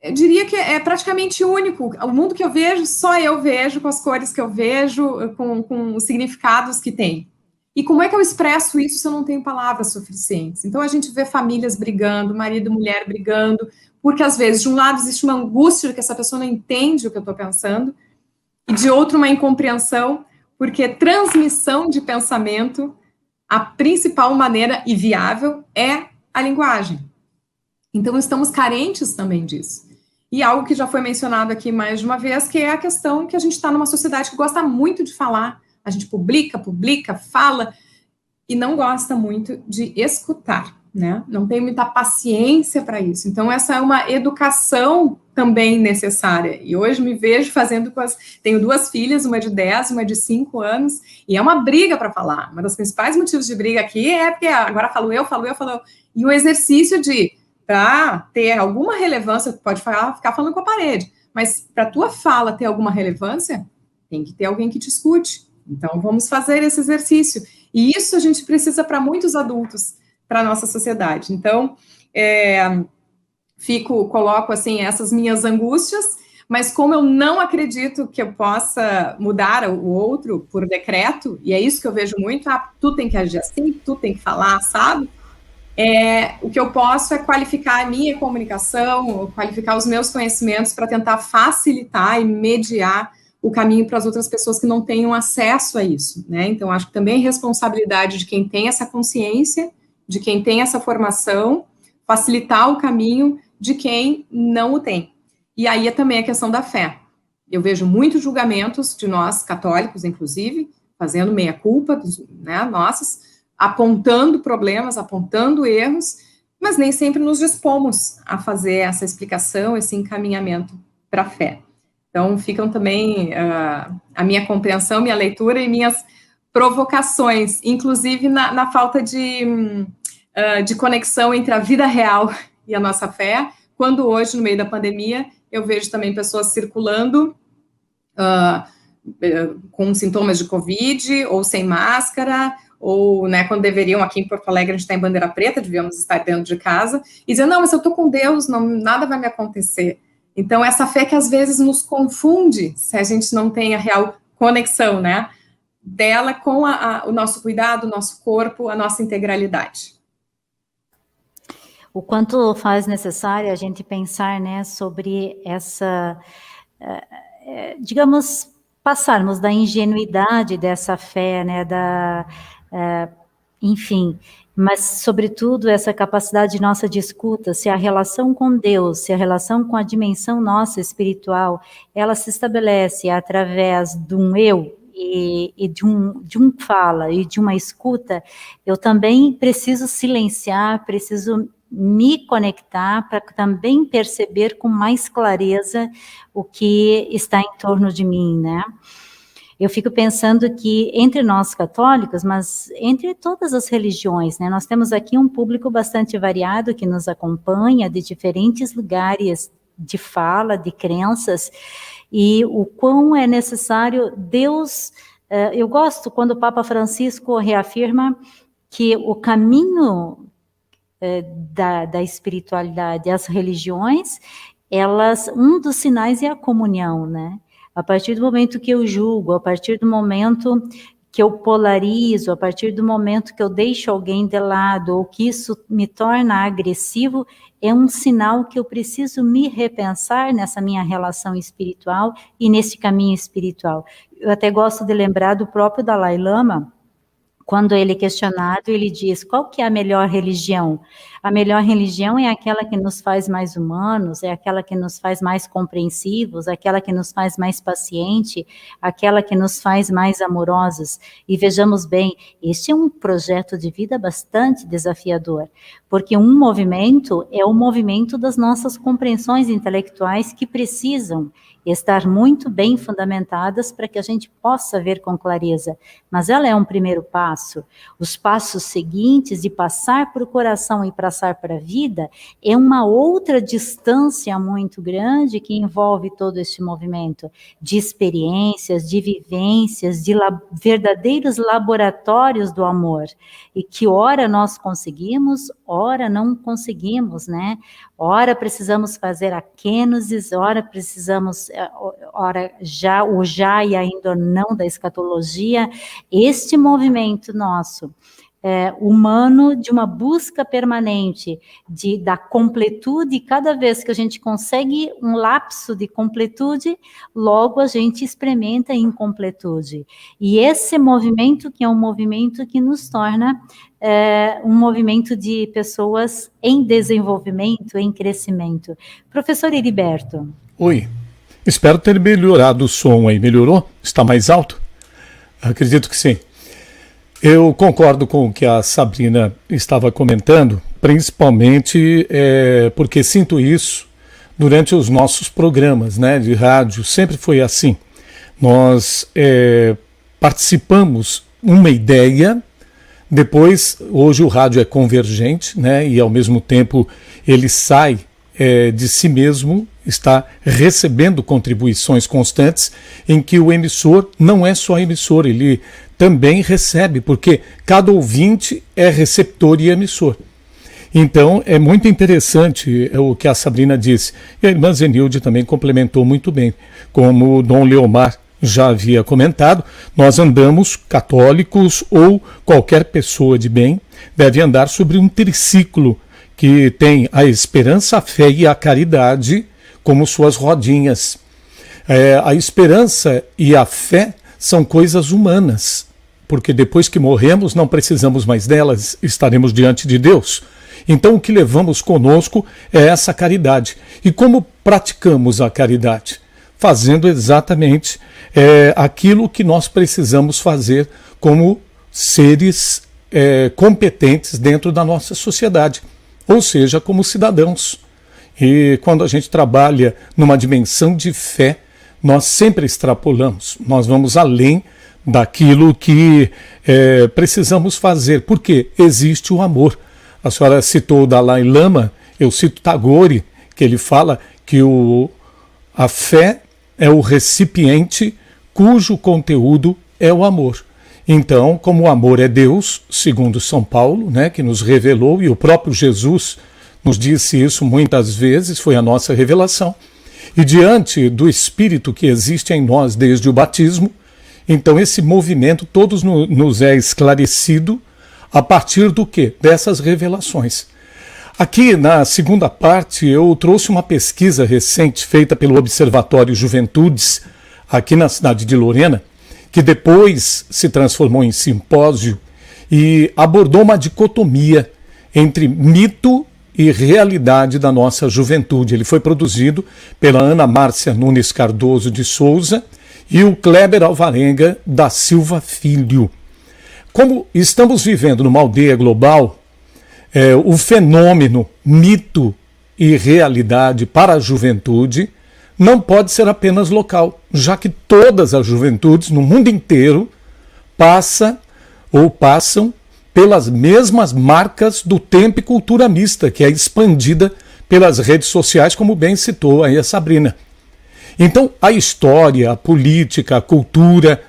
Speaker 4: eu diria que é praticamente único. O mundo que eu vejo, só eu vejo, com as cores que eu vejo, com os significados que tem. E como é que eu expresso isso se eu não tenho palavras suficientes? Então, a gente vê famílias brigando, marido e mulher brigando, porque, às vezes, de um lado, existe uma angústia de que essa pessoa não entende o que eu estou pensando, e de outro, uma incompreensão, porque transmissão de pensamento, a principal maneira e viável é a linguagem. Então, estamos carentes também disso. E algo que já foi mencionado aqui mais de uma vez, que é a questão que a gente está numa sociedade que gosta muito de falar. A gente publica, fala, e não gosta muito de escutar, né? Não tem muita paciência para isso. Então, essa é uma educação também necessária. E hoje me vejo fazendo tenho 2 filhas, uma de 10, uma de 5 anos, e é uma briga para falar. Um dos principais motivos de briga aqui é porque agora falo eu. E o exercício de, para ter alguma relevância, tu pode ficar falando com a parede, mas para tua fala ter alguma relevância, tem que ter alguém que te escute. Então, vamos fazer esse exercício. E isso a gente precisa para muitos adultos, para a nossa sociedade. Então, coloco, assim, essas minhas angústias, mas como eu não acredito que eu possa mudar o outro por decreto, e é isso que eu vejo muito, tu tem que agir assim, tu tem que falar, sabe? O que eu posso é qualificar a minha comunicação, qualificar os meus conhecimentos para tentar facilitar e mediar o caminho para as outras pessoas que não tenham acesso a isso, né? Então, acho que também é responsabilidade de quem tem essa consciência, de quem tem essa formação, facilitar o caminho de quem não o tem. E aí é também a questão da fé. Eu vejo muitos julgamentos de nós, católicos, inclusive, fazendo meia-culpa, né, nossos, apontando problemas, apontando erros, mas nem sempre nos dispomos a fazer essa explicação, esse encaminhamento para a fé. Então, ficam também a minha compreensão, minha leitura e minhas provocações, inclusive na falta de conexão entre a vida real e a nossa fé, quando hoje, no meio da pandemia, eu vejo também pessoas circulando com sintomas de Covid, ou sem máscara, ou, né, quando deveriam, aqui em Porto Alegre, a gente está em bandeira preta, devíamos estar dentro de casa, e dizendo, não, mas eu estou com Deus, não, nada vai me acontecer. Então, essa fé que às vezes nos confunde, se a gente não tem a real conexão, né, dela com o nosso cuidado, o nosso corpo, a nossa integralidade.
Speaker 1: O quanto faz necessário a gente pensar, né, sobre essa, digamos, passarmos da ingenuidade dessa fé, né, enfim, mas, sobretudo, essa capacidade nossa de escuta, se a relação com Deus, se a relação com a dimensão nossa espiritual, ela se estabelece através de um eu e de um fala e de uma escuta, eu também preciso silenciar, preciso me conectar para também perceber com mais clareza o que está em torno de mim, né? Eu fico pensando que entre nós católicos, mas entre todas as religiões, né, nós temos aqui um público bastante variado que nos acompanha de diferentes lugares de fala, de crenças, e o quão é necessário Deus. Eu gosto quando o Papa Francisco reafirma que o caminho da espiritualidade, as religiões, um dos sinais é a comunhão, né? A partir do momento que eu julgo, a partir do momento que eu polarizo, a partir do momento que eu deixo alguém de lado, ou que isso me torna agressivo, é um sinal que eu preciso me repensar nessa minha relação espiritual e nesse caminho espiritual. Eu até gosto de lembrar do próprio Dalai Lama, quando ele é questionado, ele diz, qual que é a melhor religião? A melhor religião é aquela que nos faz mais humanos, é aquela que nos faz mais compreensivos, aquela que nos faz mais paciente, aquela que nos faz mais amorosos. E vejamos bem, este é um projeto de vida bastante desafiador, porque um movimento é o movimento das nossas compreensões intelectuais que precisam estar muito bem fundamentadas para que a gente possa ver com clareza. Mas ela é um primeiro passo. Os passos seguintes de passar para o coração e passar para a vida é uma outra distância muito grande que envolve todo este movimento de experiências, de vivências, de verdadeiros laboratórios do amor. E que ora nós conseguimos, ora não conseguimos, né? Ora precisamos fazer a kênosis, ora precisamos, ora já e ainda não da escatologia. Este movimento nosso, humano, de uma busca permanente da completude, e cada vez que a gente consegue um lapso de completude, logo a gente experimenta incompletude. E esse movimento que é um movimento que nos torna um movimento de pessoas em desenvolvimento, em crescimento. Professor Heriberto.
Speaker 3: Oi, espero ter melhorado o som aí. Melhorou? Está mais alto? Acredito que sim. Eu concordo com o que a Sabrina estava comentando, principalmente porque sinto isso durante os nossos programas, né, de rádio. Sempre foi assim. Nós participamos uma ideia. Depois, hoje o rádio é convergente, né, e ao mesmo tempo ele sai de si mesmo, está recebendo contribuições constantes, em que o emissor não é só emissor, ele também recebe, porque cada ouvinte é receptor e emissor. Então, é muito interessante o que a Sabrina disse. E a irmã Zenilde também complementou muito bem, como o Dom Leomar já havia comentado, nós andamos, católicos ou qualquer pessoa de bem, deve andar sobre um triciclo que tem a esperança, a fé e a caridade como suas rodinhas. A esperança e a fé são coisas humanas, porque depois que morremos não precisamos mais delas, estaremos diante de Deus. Então o que levamos conosco é essa caridade. E como praticamos a caridade? Fazendo exatamente aquilo que nós precisamos fazer como seres competentes dentro da nossa sociedade, ou seja, como cidadãos. E quando a gente trabalha numa dimensão de fé, nós sempre extrapolamos, nós vamos além daquilo que precisamos fazer, porque existe o amor. A senhora citou o Dalai Lama, eu cito Tagore, que ele fala que a fé é o recipiente cujo conteúdo é o amor. Então, como o amor é Deus, segundo São Paulo, né, que nos revelou, e o próprio Jesus nos disse isso muitas vezes, foi a nossa revelação, e diante do Espírito que existe em nós desde o batismo, então esse movimento todos nos é esclarecido a partir do quê? Dessas revelações. Aqui na segunda parte eu trouxe uma pesquisa recente feita pelo Observatório Juventudes, aqui na cidade de Lorena, que depois se transformou em simpósio e abordou uma dicotomia entre mito e realidade da nossa juventude. Ele foi produzido pela Ana Márcia Nunes Cardoso de Souza e o Kleber Alvarenga da Silva Filho. Como estamos vivendo numa aldeia global, o fenômeno mito e realidade para a juventude não pode ser apenas local, já que todas as juventudes no mundo inteiro passam pelas mesmas marcas do tempo e cultura mista, que é expandida pelas redes sociais, como bem citou aí a Sabrina. Então, a história, a política, a cultura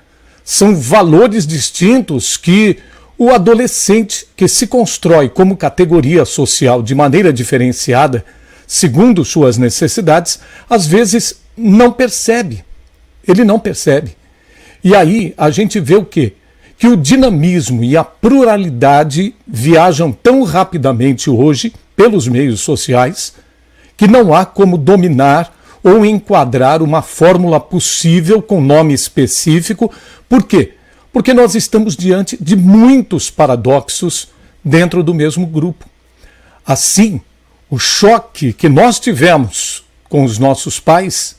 Speaker 3: são valores distintos que o adolescente que se constrói como categoria social de maneira diferenciada, segundo suas necessidades, às vezes não percebe. Ele não percebe. E aí a gente vê o quê? Que o dinamismo e a pluralidade viajam tão rapidamente hoje pelos meios sociais que não há como dominar ou enquadrar uma fórmula possível com nome específico. Por quê? Porque nós estamos diante de muitos paradoxos dentro do mesmo grupo. Assim, o choque que nós tivemos com os nossos pais,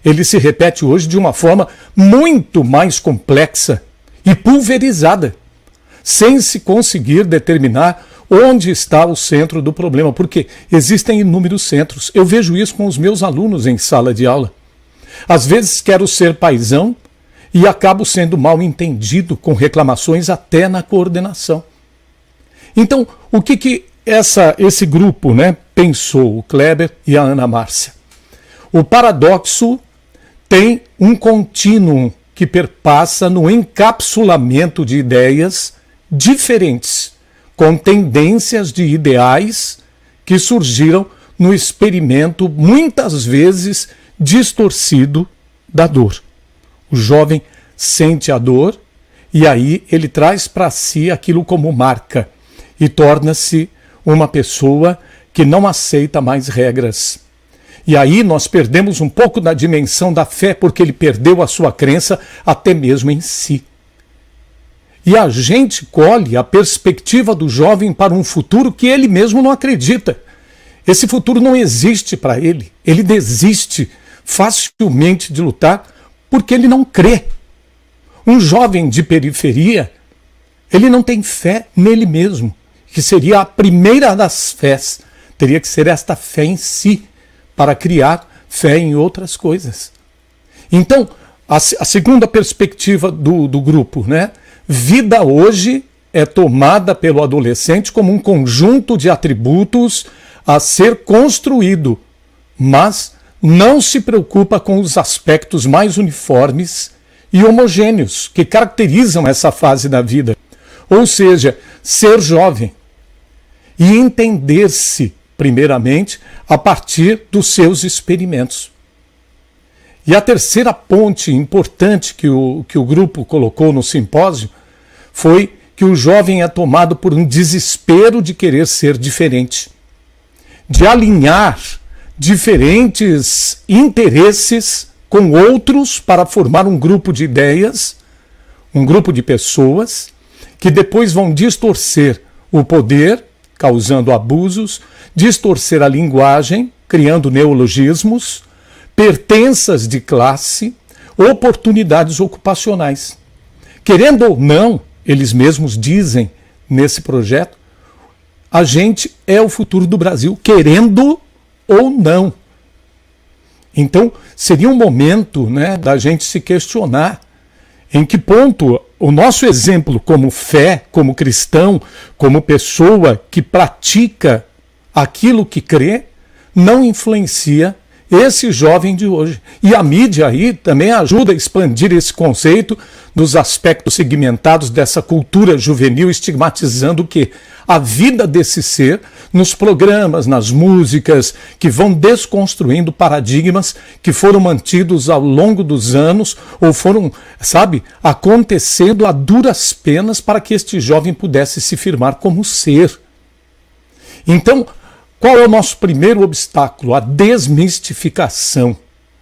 Speaker 3: ele se repete hoje de uma forma muito mais complexa e pulverizada, sem se conseguir determinar onde está o centro do problema, porque existem inúmeros centros. Eu vejo isso com os meus alunos em sala de aula. Às vezes quero ser paizão e acabo sendo mal entendido, com reclamações até na coordenação. Então, o que esse grupo, né, pensou, o Kleber e a Ana Márcia? O paradoxo tem um contínuo que perpassa no encapsulamento de ideias diferentes, com tendências de ideais que surgiram no experimento, muitas vezes distorcido, da dor. O jovem sente a dor e aí ele traz para si aquilo como marca e torna-se uma pessoa que não aceita mais regras. E aí nós perdemos um pouco da dimensão da fé, porque ele perdeu a sua crença até mesmo em si. E a gente colhe a perspectiva do jovem para um futuro que ele mesmo não acredita. Esse futuro não existe para ele. Ele desiste facilmente de lutar porque ele não crê. Um jovem de periferia, ele não tem fé nele mesmo, que seria a primeira das fés. Teria que ser esta fé em si, para criar fé em outras coisas. Então, a segunda perspectiva do grupo, né? Vida hoje é tomada pelo adolescente como um conjunto de atributos a ser construído, mas não se preocupa com os aspectos mais uniformes e homogêneos que caracterizam essa fase da vida. Ou seja, ser jovem e entender-se, primeiramente, a partir dos seus experimentos. E a terceira ponte importante que o grupo colocou no simpósio foi que o jovem é tomado por um desespero de querer ser diferente, de alinhar diferentes interesses com outros para formar um grupo de ideias, um grupo de pessoas que depois vão distorcer o poder, causando abusos, distorcer a linguagem, criando neologismos, pertenças de classe, oportunidades ocupacionais. Querendo ou não, eles mesmos dizem nesse projeto, a gente é o futuro do Brasil, querendo ou não. Então, seria um momento, né, da gente se questionar em que ponto o nosso exemplo como fé, como cristão, como pessoa que pratica aquilo que crê, não influencia esse jovem de hoje. E a mídia aí também ajuda a expandir esse conceito dos aspectos segmentados dessa cultura juvenil, estigmatizando o quê? A vida desse ser nos programas, nas músicas, que vão desconstruindo paradigmas que foram mantidos ao longo dos anos ou foram, acontecendo a duras penas para que este jovem pudesse se firmar como ser. Então, qual é o nosso primeiro obstáculo? A desmistificação.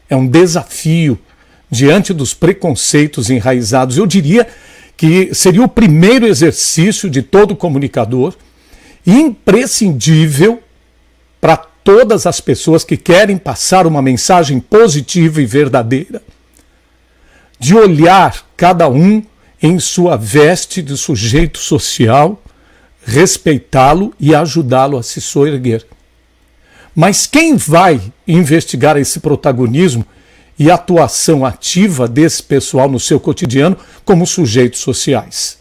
Speaker 3: É um desafio diante dos preconceitos enraizados. Eu diria que seria o primeiro exercício de todo comunicador, imprescindível para todas as pessoas que querem passar uma mensagem positiva e verdadeira, de olhar cada um em sua veste de sujeito social, respeitá-lo e ajudá-lo a se soerguer. Mas quem vai investigar esse protagonismo e atuação ativa desse pessoal no seu cotidiano como sujeitos sociais?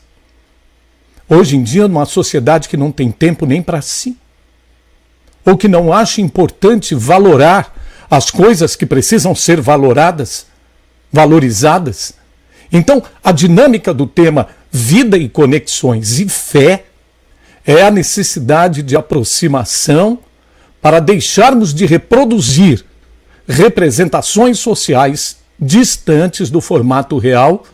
Speaker 3: Hoje em dia, numa sociedade que não tem tempo nem para si, ou que não acha importante valorar as coisas que precisam ser valorizadas. Então, a dinâmica do tema vida e conexões e fé é a necessidade de aproximação para deixarmos de reproduzir representações sociais distantes do formato real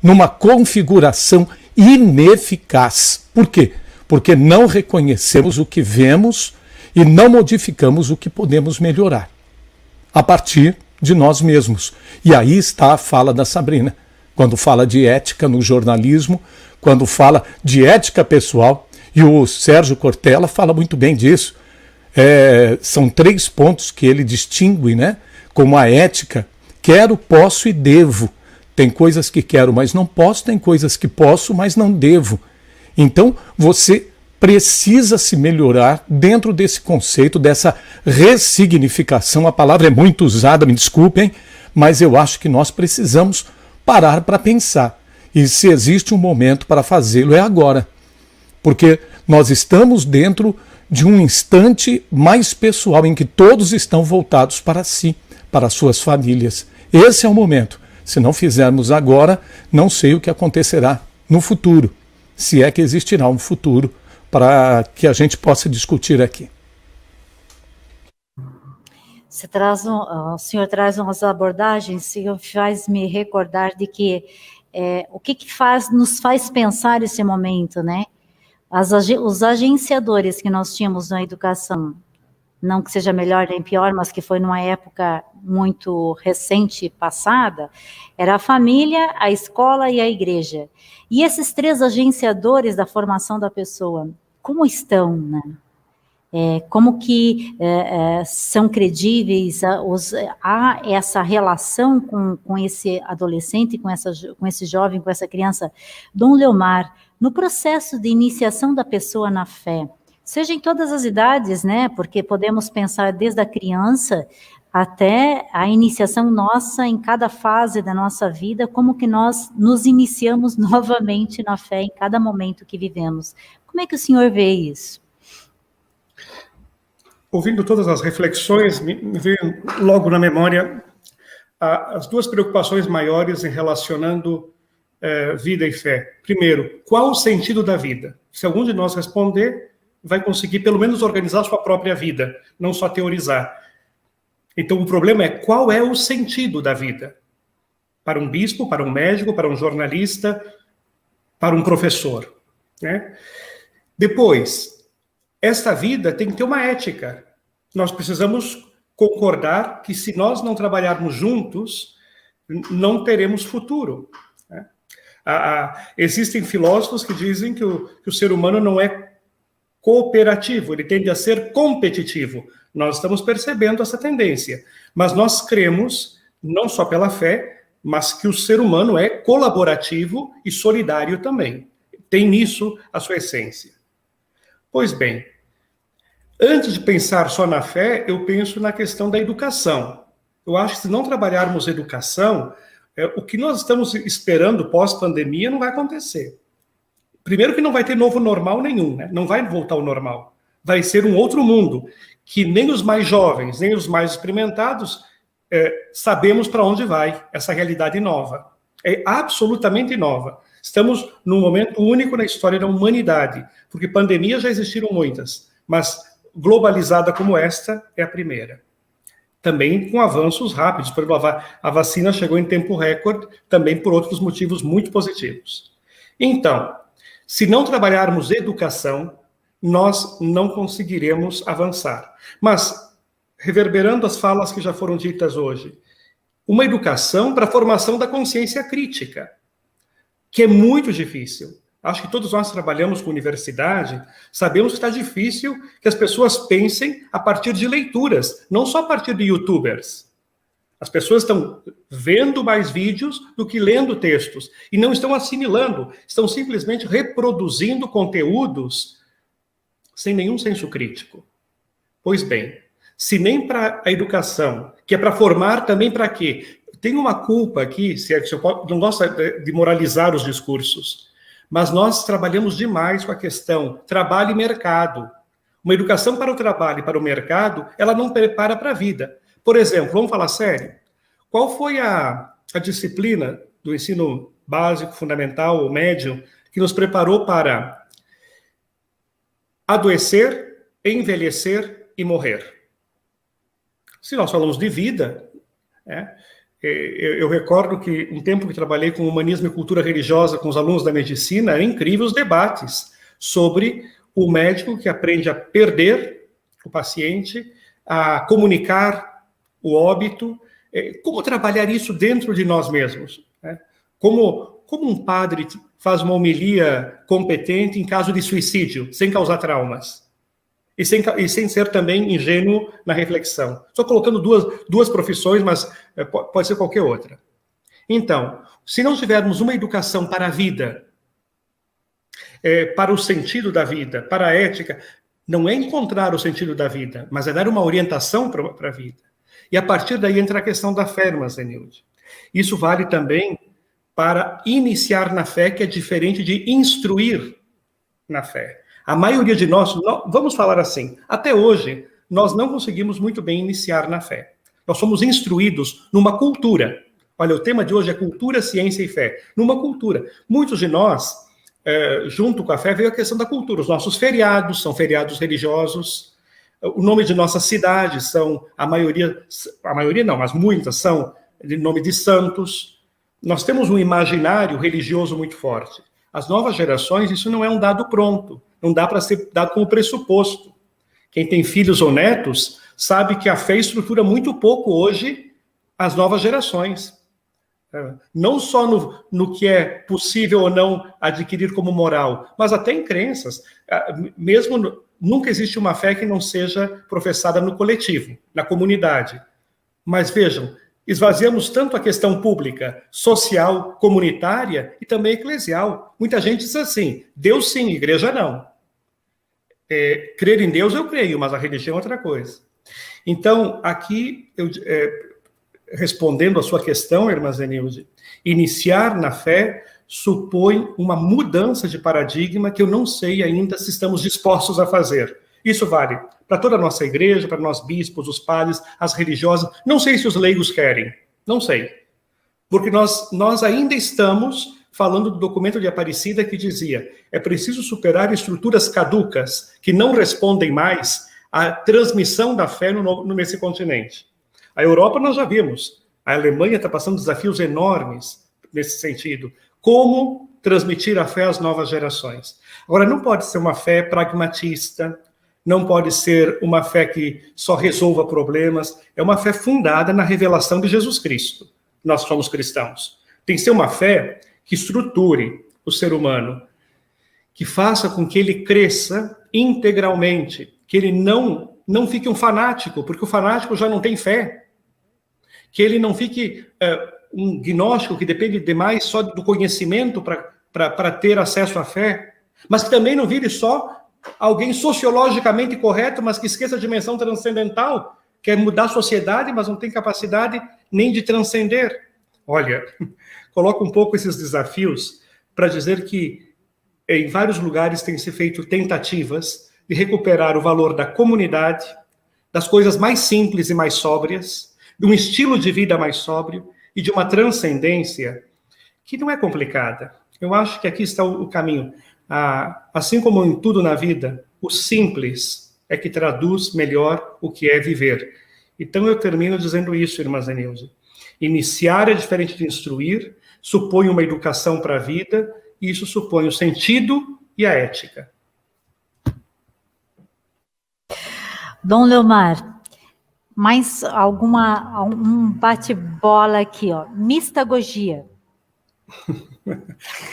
Speaker 3: numa configuração ineficaz. Por quê? Porque não reconhecemos o que vemos e não modificamos o que podemos melhorar a partir de nós mesmos. E aí está a fala da Sabrina, quando fala de ética no jornalismo, quando fala de ética pessoal, e o Sérgio Cortella fala muito bem disso. São 3 pontos que ele distingue, né? Como a ética: quero, posso e devo. Tem coisas que quero, mas não posso, tem coisas que posso, mas não devo. Então, você precisa se melhorar dentro desse conceito, dessa ressignificação. A palavra é muito usada, me desculpem, mas eu acho que nós precisamos parar para pensar. E se existe um momento para fazê-lo, é agora. Porque nós estamos dentro de um instante mais pessoal, em que todos estão voltados para si, para suas famílias. Esse é o momento. Se não fizermos agora, não sei o que acontecerá no futuro, se é que existirá um futuro para que a gente possa discutir aqui.
Speaker 1: O senhor traz umas abordagens que faz me recordar de que o que nos faz pensar esse momento, né? Os agenciadores que nós tínhamos na educação, não que seja melhor nem pior, mas que foi numa época muito recente, passada, era a família, a escola e a igreja. E esses 3 agenciadores da formação da pessoa, como estão, né? Como que são credíveis, há essa relação com esse adolescente, com esse jovem, com essa criança? Dom Leomar, no processo de iniciação da pessoa na fé, seja em todas as idades, né? Porque podemos pensar desde a criança até a iniciação nossa em cada fase da nossa vida, como que nós nos iniciamos novamente na fé em cada momento que vivemos. Como é que o senhor vê isso?
Speaker 2: Ouvindo todas as reflexões, me veio logo na memória as 2 preocupações maiores em relacionando vida e fé. Primeiro, qual o sentido da vida? Se algum de nós responder, vai conseguir pelo menos organizar sua própria vida, não só teorizar. Então, o problema é qual é o sentido da vida? Para um bispo, para um médico, para um jornalista, para um professor, né? Depois, esta vida tem que ter uma ética. Nós precisamos concordar que se nós não trabalharmos juntos, não teremos futuro, né? Existem filósofos que dizem que o ser humano não é cooperativo, ele tende a ser competitivo. Nós estamos percebendo essa tendência. Mas nós cremos, não só pela fé, mas que o ser humano é colaborativo e solidário também. Tem nisso a sua essência. Pois bem, antes de pensar só na fé, eu penso na questão da educação. Eu acho que se não trabalharmos educação, o que nós estamos esperando pós-pandemia não vai acontecer. Primeiro que não vai ter novo normal nenhum, né? Não vai voltar ao normal. Vai ser um outro mundo. que nem os mais jovens, nem os mais experimentados sabemos para onde vai essa realidade nova. É absolutamente nova. Estamos num momento único na história da humanidade, porque pandemias já existiram muitas, mas globalizada como esta é a primeira. Também com avanços rápidos, por exemplo, a vacina chegou em tempo recorde, também por outros motivos muito positivos. Então, se não trabalharmos educação, nós não conseguiremos avançar. Mas, reverberando as falas que já foram ditas hoje, uma educação para a formação da consciência crítica, que é muito difícil. Acho que todos nós trabalhamos com universidade, sabemos que está difícil que as pessoas pensem a partir de leituras, não só a partir de youtubers. As pessoas estão vendo mais vídeos do que lendo textos, e não estão assimilando, estão simplesmente reproduzindo conteúdos sem nenhum senso crítico. Pois bem, se nem para a educação, que é para formar também para quê? Tem uma culpa aqui, se eu não gosto de moralizar os discursos, mas nós trabalhamos demais com a questão trabalho e mercado. Uma educação para o trabalho e para o mercado, ela não prepara para a vida. Por exemplo, vamos falar sério, qual foi a disciplina do ensino básico, fundamental ou médio que nos preparou para adoecer, envelhecer e morrer? Se nós falamos de vida, eu recordo que um tempo que trabalhei com humanismo e cultura religiosa com os alunos da medicina, eram incríveis os debates sobre o médico que aprende a perder o paciente, a comunicar o óbito, como trabalhar isso dentro de nós mesmos, né? Como um padre faz uma homilia competente em caso de suicídio, sem causar traumas. E sem ser também ingênuo na reflexão. Estou colocando duas profissões, mas pode ser qualquer outra. Então, se não tivermos uma educação para a vida, para o sentido da vida, para a ética, não é encontrar o sentido da vida, mas é dar uma orientação para a vida. E a partir daí entra a questão da fé, irmã Zenilde. Isso vale também para iniciar na fé, que é diferente de instruir na fé. A maioria de nós, vamos falar assim, até hoje, nós não conseguimos muito bem iniciar na fé. Nós somos instruídos numa cultura. Olha, o tema de hoje é cultura, ciência e fé. Numa cultura. Muitos de nós, junto com a fé, veio a questão da cultura. Os nossos feriados são feriados religiosos. O nome de nossas cidades são, a maioria não, mas muitas são de nome de santos. Nós temos um imaginário religioso muito forte. As novas gerações, isso não é um dado pronto. Não dá para ser dado como pressuposto. Quem tem filhos ou netos sabe que a fé estrutura muito pouco hoje as novas gerações. Não só no que é possível ou não adquirir como moral, mas até em crenças. Mesmo nunca existe uma fé que não seja professada no coletivo, na comunidade. Mas vejam, esvaziamos tanto a questão pública, social, comunitária e também eclesial. Muita gente diz assim, Deus sim, igreja não. Crer em Deus eu creio, mas a religião é outra coisa. Então, aqui, respondendo a sua questão, irmã Zenilde, iniciar na fé supõe uma mudança de paradigma que eu não sei ainda se estamos dispostos a fazer. Isso vale para toda a nossa igreja, para nós bispos, os padres, as religiosas. Não sei se os leigos querem, não sei. Porque nós ainda estamos falando do documento de Aparecida que dizia é preciso superar estruturas caducas que não respondem mais à transmissão da fé nesse continente. A Europa nós já vimos. A Alemanha está passando desafios enormes nesse sentido. Como transmitir a fé às novas gerações? Agora, não pode ser uma fé pragmatista, não pode ser uma fé que só resolva problemas. É uma fé fundada na revelação de Jesus Cristo. Nós somos cristãos. Tem que ser uma fé que estruture o ser humano, que faça com que ele cresça integralmente, que ele não fique um fanático, porque o fanático já não tem fé, que ele não fique um gnóstico que depende demais só do conhecimento para ter acesso à fé, mas que também não vire só alguém sociologicamente correto, mas que esqueça a dimensão transcendental, quer mudar a sociedade, mas não tem capacidade nem de transcender. Olha, coloco um pouco esses desafios para dizer que em vários lugares tem se feito tentativas de recuperar o valor da comunidade, das coisas mais simples e mais sóbrias, de um estilo de vida mais sóbrio e de uma transcendência que não é complicada. Eu acho que aqui está o caminho. Assim como em tudo na vida, o simples é que traduz melhor o que é viver. Então eu termino dizendo isso, irmã Zenilde. Iniciar é diferente de instruir, supõe uma educação para a vida, e isso supõe o sentido e a ética.
Speaker 1: Dom Leomar, mais um bate-bola aqui, ó. Mistagogia.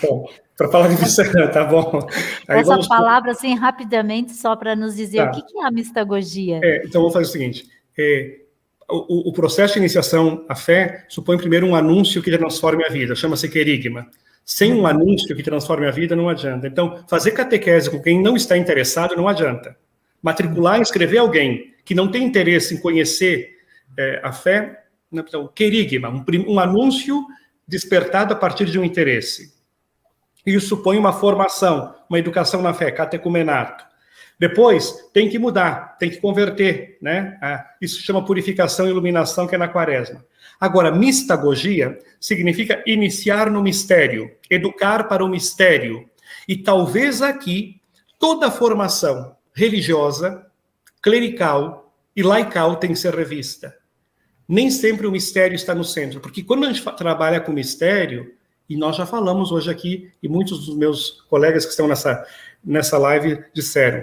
Speaker 2: Bom, para falar de Visserã, tá bom. Aí
Speaker 1: Essa
Speaker 2: vamos...
Speaker 1: palavra, assim, rapidamente, só para nos dizer
Speaker 2: Tá.
Speaker 1: o que é a mistagogia.
Speaker 2: Então, vamos fazer o seguinte. O processo de iniciação à fé supõe primeiro um anúncio que transforme a vida, chama-se querigma. Sem um anúncio que transforme a vida, não adianta. Então, fazer catequese com quem não está interessado não adianta. Matricular e inscrever alguém que não tem interesse em conhecer a fé, então, querigma, um anúncio despertado a partir de um interesse. Isso supõe uma formação, uma educação na fé, catecumenato. Depois, tem que mudar, tem que converter, né? Isso se chama purificação e iluminação, que é na quaresma. Agora, mistagogia significa iniciar no mistério, educar para o mistério. E talvez aqui, toda a formação religiosa, clerical e laical tem que ser revista. Nem sempre o mistério está no centro, porque quando a gente trabalha com mistério, e nós já falamos hoje aqui, e muitos dos meus colegas que estão nessa live disseram,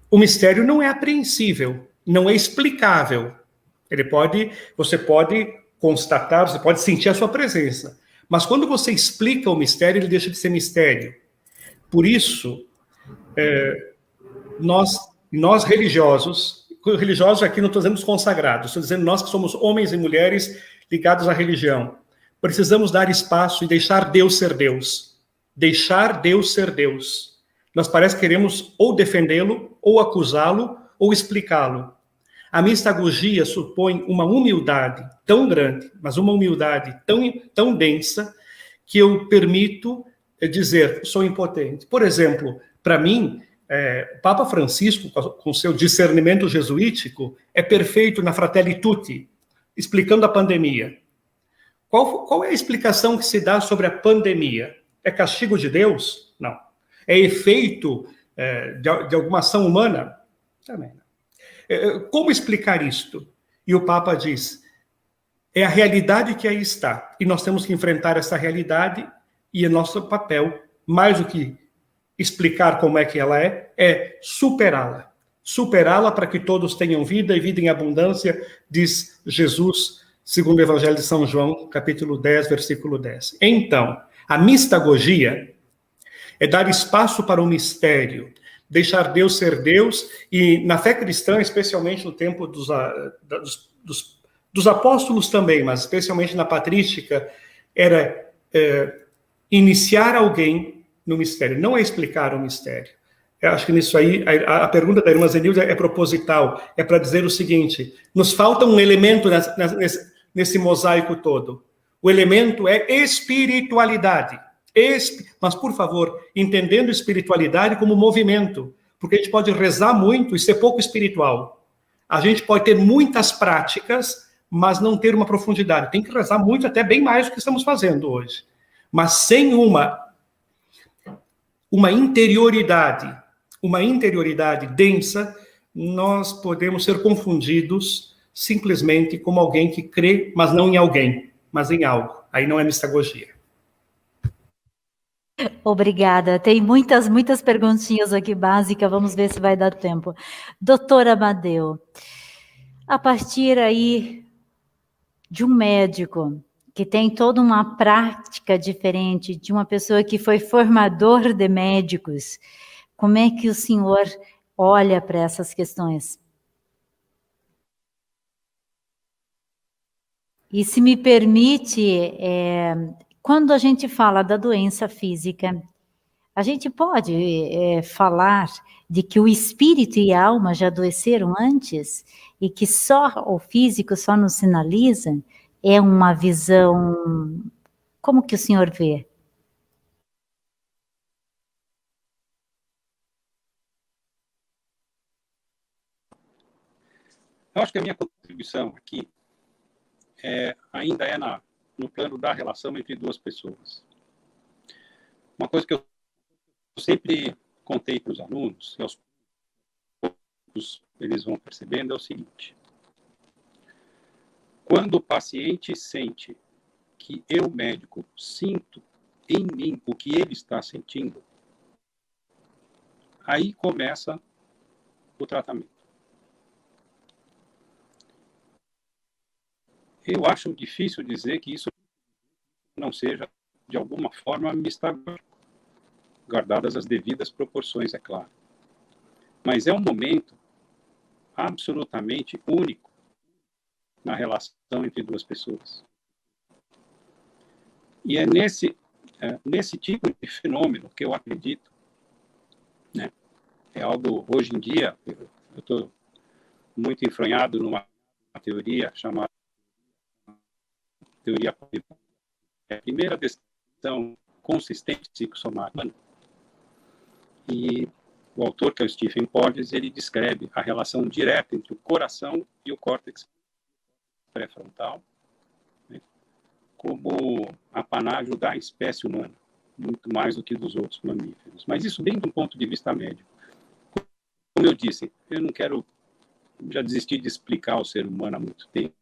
Speaker 2: o mistério não é apreensível, não é explicável. Você pode constatar, você pode sentir a sua presença, mas quando você explica o mistério, ele deixa de ser mistério. Por isso, nós religiosos aqui não estou dizendo os consagrados, estou dizendo nós que somos homens e mulheres ligados à religião, precisamos dar espaço e deixar Deus ser Deus. Deixar Deus ser Deus. Nós parece que queremos ou defendê-lo, ou acusá-lo, ou explicá-lo. A mistagogia supõe uma humildade tão grande, mas uma humildade tão densa, que eu permito dizer, sou impotente. Por exemplo, para mim, o Papa Francisco, com seu discernimento jesuítico, é perfeito na Fratelli Tutti, explicando a pandemia. Qual é a explicação que se dá sobre a pandemia? É castigo de Deus? Não. É efeito de alguma ação humana? Também não. Como explicar isto? E o Papa diz, é a realidade que aí está, e nós temos que enfrentar essa realidade, e é nosso papel, mais do que explicar como é que ela é superá-la. Superá-la para que todos tenham vida, e vida em abundância, diz Jesus, segundo o Evangelho de São João, capítulo 10, versículo 10. Então, a mistagogia é dar espaço para o mistério, deixar Deus ser Deus, e na fé cristã, especialmente no tempo dos apóstolos também, mas especialmente na patrística, era iniciar alguém no mistério, não é explicar o mistério. Eu acho que nisso aí, a pergunta da irmã Zenilde é proposital, é para dizer o seguinte, nos falta um elemento nesse mosaico todo. O elemento é espiritualidade. Mas, por favor, entendendo espiritualidade como movimento, porque a gente pode rezar muito e ser pouco espiritual. A gente pode ter muitas práticas, mas não ter uma profundidade. Tem que rezar muito, até bem mais do que estamos fazendo hoje. Mas sem uma interioridade densa, nós podemos ser confundidos simplesmente como alguém que crê, mas não em alguém, mas em algo. Aí não é mistagogia.
Speaker 1: Obrigada. Tem muitas perguntinhas aqui básicas, vamos ver se vai dar tempo. Doutor Amadeu, a partir aí de um médico que tem toda uma prática diferente, de uma pessoa que foi formador de médicos, como é que o senhor olha para essas questões? E se me permite, quando a gente fala da doença física, a gente pode falar de que o espírito e a alma já adoeceram antes e que só o físico só nos sinaliza? É uma visão... Como que o senhor vê?
Speaker 5: Eu acho que a minha contribuição aqui ainda é no plano da relação entre duas pessoas. Uma coisa que eu sempre contei para os alunos, e aos poucos eles vão percebendo, é o seguinte: quando o paciente sente que eu, médico, sinto em mim o que ele está sentindo, aí começa o tratamento. Eu acho difícil dizer que isso não seja, de alguma forma, mistagógico, guardadas as devidas proporções, é claro. Mas é um momento absolutamente único na relação entre duas pessoas. E é nesse tipo de fenômeno que eu acredito, né? É algo, hoje em dia, eu estou muito enfronhado numa teoria chamada teoria política. É a primeira decisão consistente psicossomática. E o autor, que é o Stephen Porges, ele descreve a relação direta entre o coração e o córtex pré-frontal, né, como apanágio da espécie humana, muito mais do que dos outros mamíferos. Mas isso bem do ponto de vista médico. Como eu disse, eu não quero... Já desisti de explicar o ser humano há muito tempo.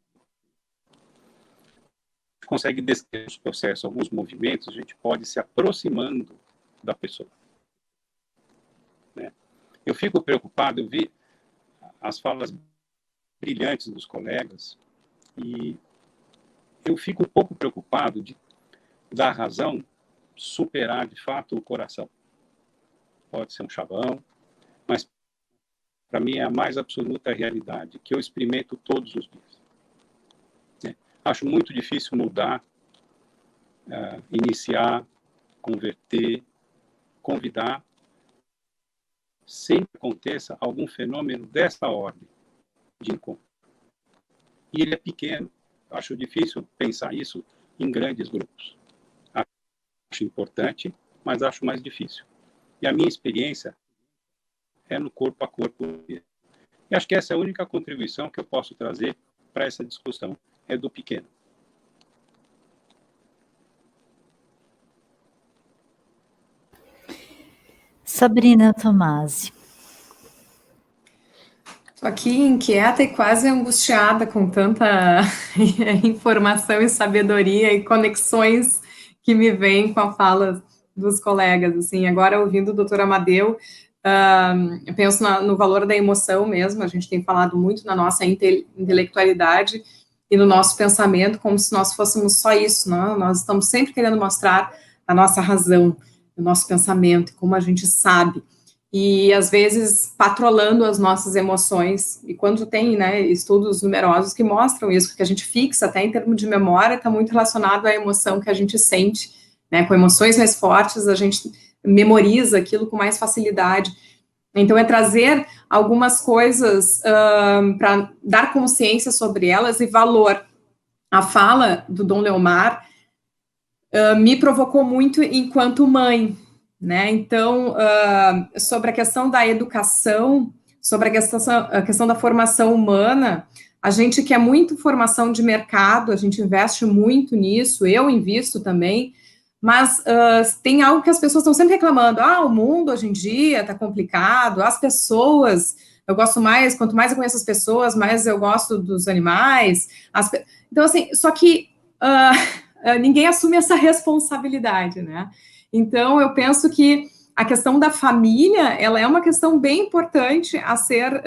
Speaker 5: Consegue descrever os processos, alguns movimentos, a gente pode se aproximando da pessoa. Né? Eu fico preocupado, eu vi as falas brilhantes dos colegas e eu fico um pouco preocupado da razão superar, de fato, o coração. Pode ser um chavão, mas para mim é a mais absoluta realidade, que eu experimento todos os dias. Acho muito difícil mudar, iniciar, converter, convidar, sem que aconteça algum fenômeno dessa ordem de encontro. E ele é pequeno. Acho difícil pensar isso em grandes grupos. Acho importante, mas acho mais difícil. E a minha experiência é no corpo a corpo. E acho que essa é a única contribuição que eu posso trazer para essa discussão. É do pequeno.
Speaker 1: Sabrina Tomasi.
Speaker 4: Estou aqui inquieta e quase angustiada com tanta informação e sabedoria e conexões que me vêm com a fala dos colegas. Assim, agora, ouvindo o doutor Amadeu, eu penso no valor da emoção mesmo. A gente tem falado muito na nossa intelectualidade e no nosso pensamento, como se nós fôssemos só isso, não? Nós estamos sempre querendo mostrar a nossa razão, o nosso pensamento, como a gente sabe, e às vezes patrolando as nossas emoções, e quando tem, né, estudos numerosos que mostram isso, que a gente fixa, até em termos de memória, está muito relacionado à emoção que a gente sente, né, com emoções mais fortes, a gente memoriza aquilo com mais facilidade. Então, é trazer algumas coisas para dar consciência sobre elas e valor. A fala do Dom Leomar me provocou muito enquanto mãe, né? Então, sobre a questão da educação, sobre a questão da formação humana, a gente quer muito formação de mercado, a gente investe muito nisso, eu invisto também, mas tem algo que as pessoas estão sempre reclamando. O mundo hoje em dia está complicado, as pessoas, eu gosto mais, quanto mais eu conheço as pessoas, mais eu gosto dos animais. Então, assim, só que ninguém assume essa responsabilidade, né? Então, eu penso que a questão da família, ela é uma questão bem importante a ser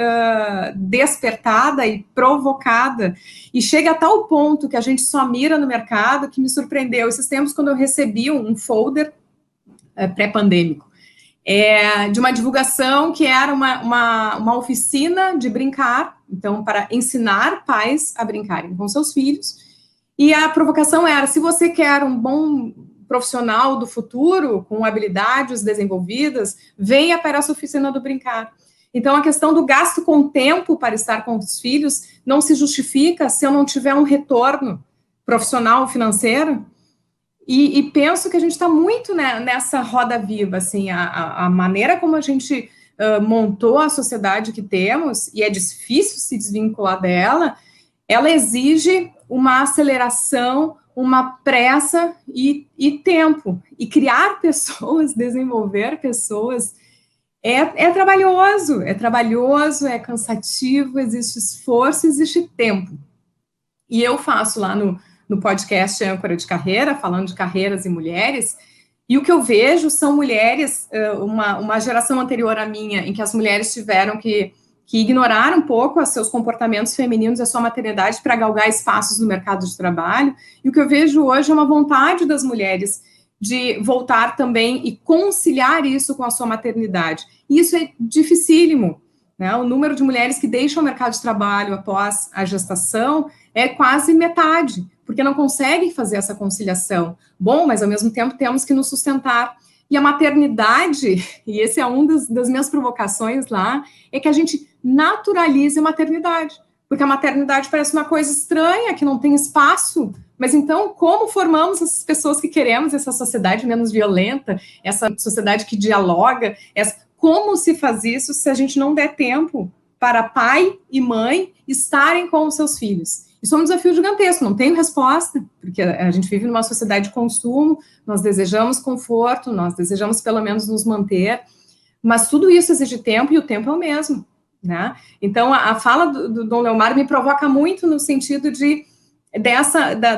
Speaker 4: despertada e provocada, e chega a tal ponto que a gente só mira no mercado, que me surpreendeu esses tempos quando eu recebi um folder pré-pandêmico, de uma divulgação que era uma oficina de brincar, então, para ensinar pais a brincarem com seus filhos, e a provocação era: se você quer um bom profissional do futuro, com habilidades desenvolvidas, venha para essa oficina do brincar. Então, a questão do gasto com tempo para estar com os filhos não se justifica se eu não tiver um retorno profissional, financeiro. E penso que a gente está muito, né, nessa roda viva, assim, a maneira como a gente montou a sociedade que temos, e é difícil se desvincular dela, ela exige uma aceleração, uma pressa e tempo. E criar pessoas, desenvolver pessoas, é trabalhoso, é cansativo, existe esforço, existe tempo. E eu faço lá no podcast Âncora de Carreira, falando de carreiras e mulheres, e o que eu vejo são mulheres, uma geração anterior à minha, em que as mulheres tiveram que ignorar um pouco os seus comportamentos femininos e a sua maternidade para galgar espaços no mercado de trabalho, e o que eu vejo hoje é uma vontade das mulheres de voltar também e conciliar isso com a sua maternidade. E isso é dificílimo, né? O número de mulheres que deixam o mercado de trabalho após a gestação é quase metade, porque não conseguem fazer essa conciliação. Bom, mas ao mesmo tempo temos que nos sustentar. E a maternidade, e esse é um das minhas provocações lá, é que a gente naturalize a maternidade, porque a maternidade parece uma coisa estranha, que não tem espaço. Mas então, como formamos essas pessoas que queremos essa sociedade menos violenta, essa sociedade que dialoga, como se faz isso se a gente não der tempo para pai e mãe estarem com os seus filhos? Isso é um desafio gigantesco, não tenho resposta, porque a gente vive numa sociedade de consumo, nós desejamos conforto, nós desejamos pelo menos nos manter, mas tudo isso exige tempo e o tempo é o mesmo, né? Então, a fala do Dom Leomar me provoca muito no sentido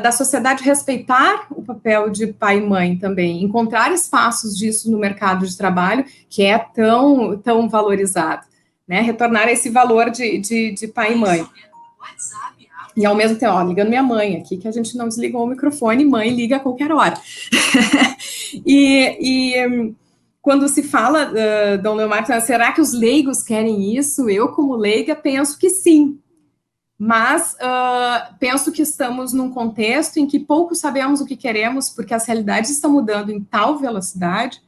Speaker 4: da sociedade respeitar o papel de pai e mãe também, encontrar espaços disso no mercado de trabalho, que é tão valorizado, né? Retornar a esse valor de pai e mãe. E ao mesmo tempo, ligando minha mãe aqui, que a gente não desligou o microfone, mãe liga a qualquer hora. Quando se fala, Dom Leomar, será que os leigos querem isso? Eu, como leiga, penso que sim. Mas penso que estamos num contexto em que pouco sabemos o que queremos, porque as realidades estão mudando em tal velocidade,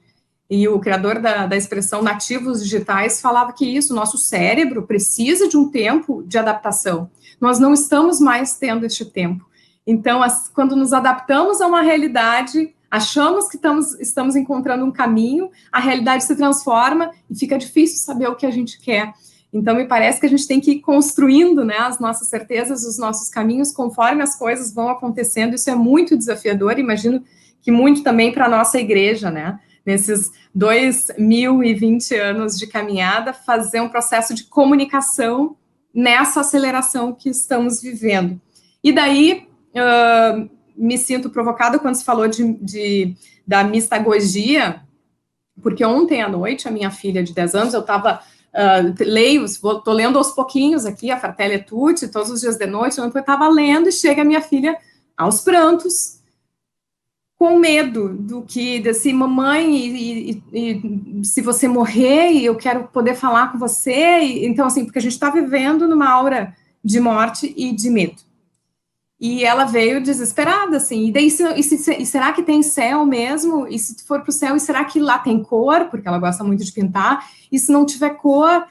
Speaker 4: e o criador da expressão nativos digitais falava que isso, o nosso cérebro precisa de um tempo de adaptação. Nós não estamos mais tendo este tempo. Então, quando nos adaptamos a uma realidade, achamos que estamos encontrando um caminho, a realidade se transforma e fica difícil saber o que a gente quer. Então, me parece que a gente tem que ir construindo, né, as nossas certezas, os nossos caminhos, conforme as coisas vão acontecendo. Isso é muito desafiador, imagino que muito também para a nossa igreja, né? Nesses 2020 anos de caminhada, fazer um processo de comunicação nessa aceleração que estamos vivendo. E daí, me sinto provocada quando se falou da mistagogia, porque ontem à noite, a minha filha de 10 anos, eu estava... estou lendo aos pouquinhos aqui, a Fratelli Tutti, todos os dias de noite, eu estava lendo e chega a minha filha aos prantos, com medo desse mamãe, e se você morrer, e eu quero poder falar com você, então assim, porque a gente está vivendo numa aura de morte e de medo. E ela veio desesperada, assim, e daí, será que tem céu mesmo? E se for para o céu, e será que lá tem cor? Porque ela gosta muito de pintar, e se não tiver cor?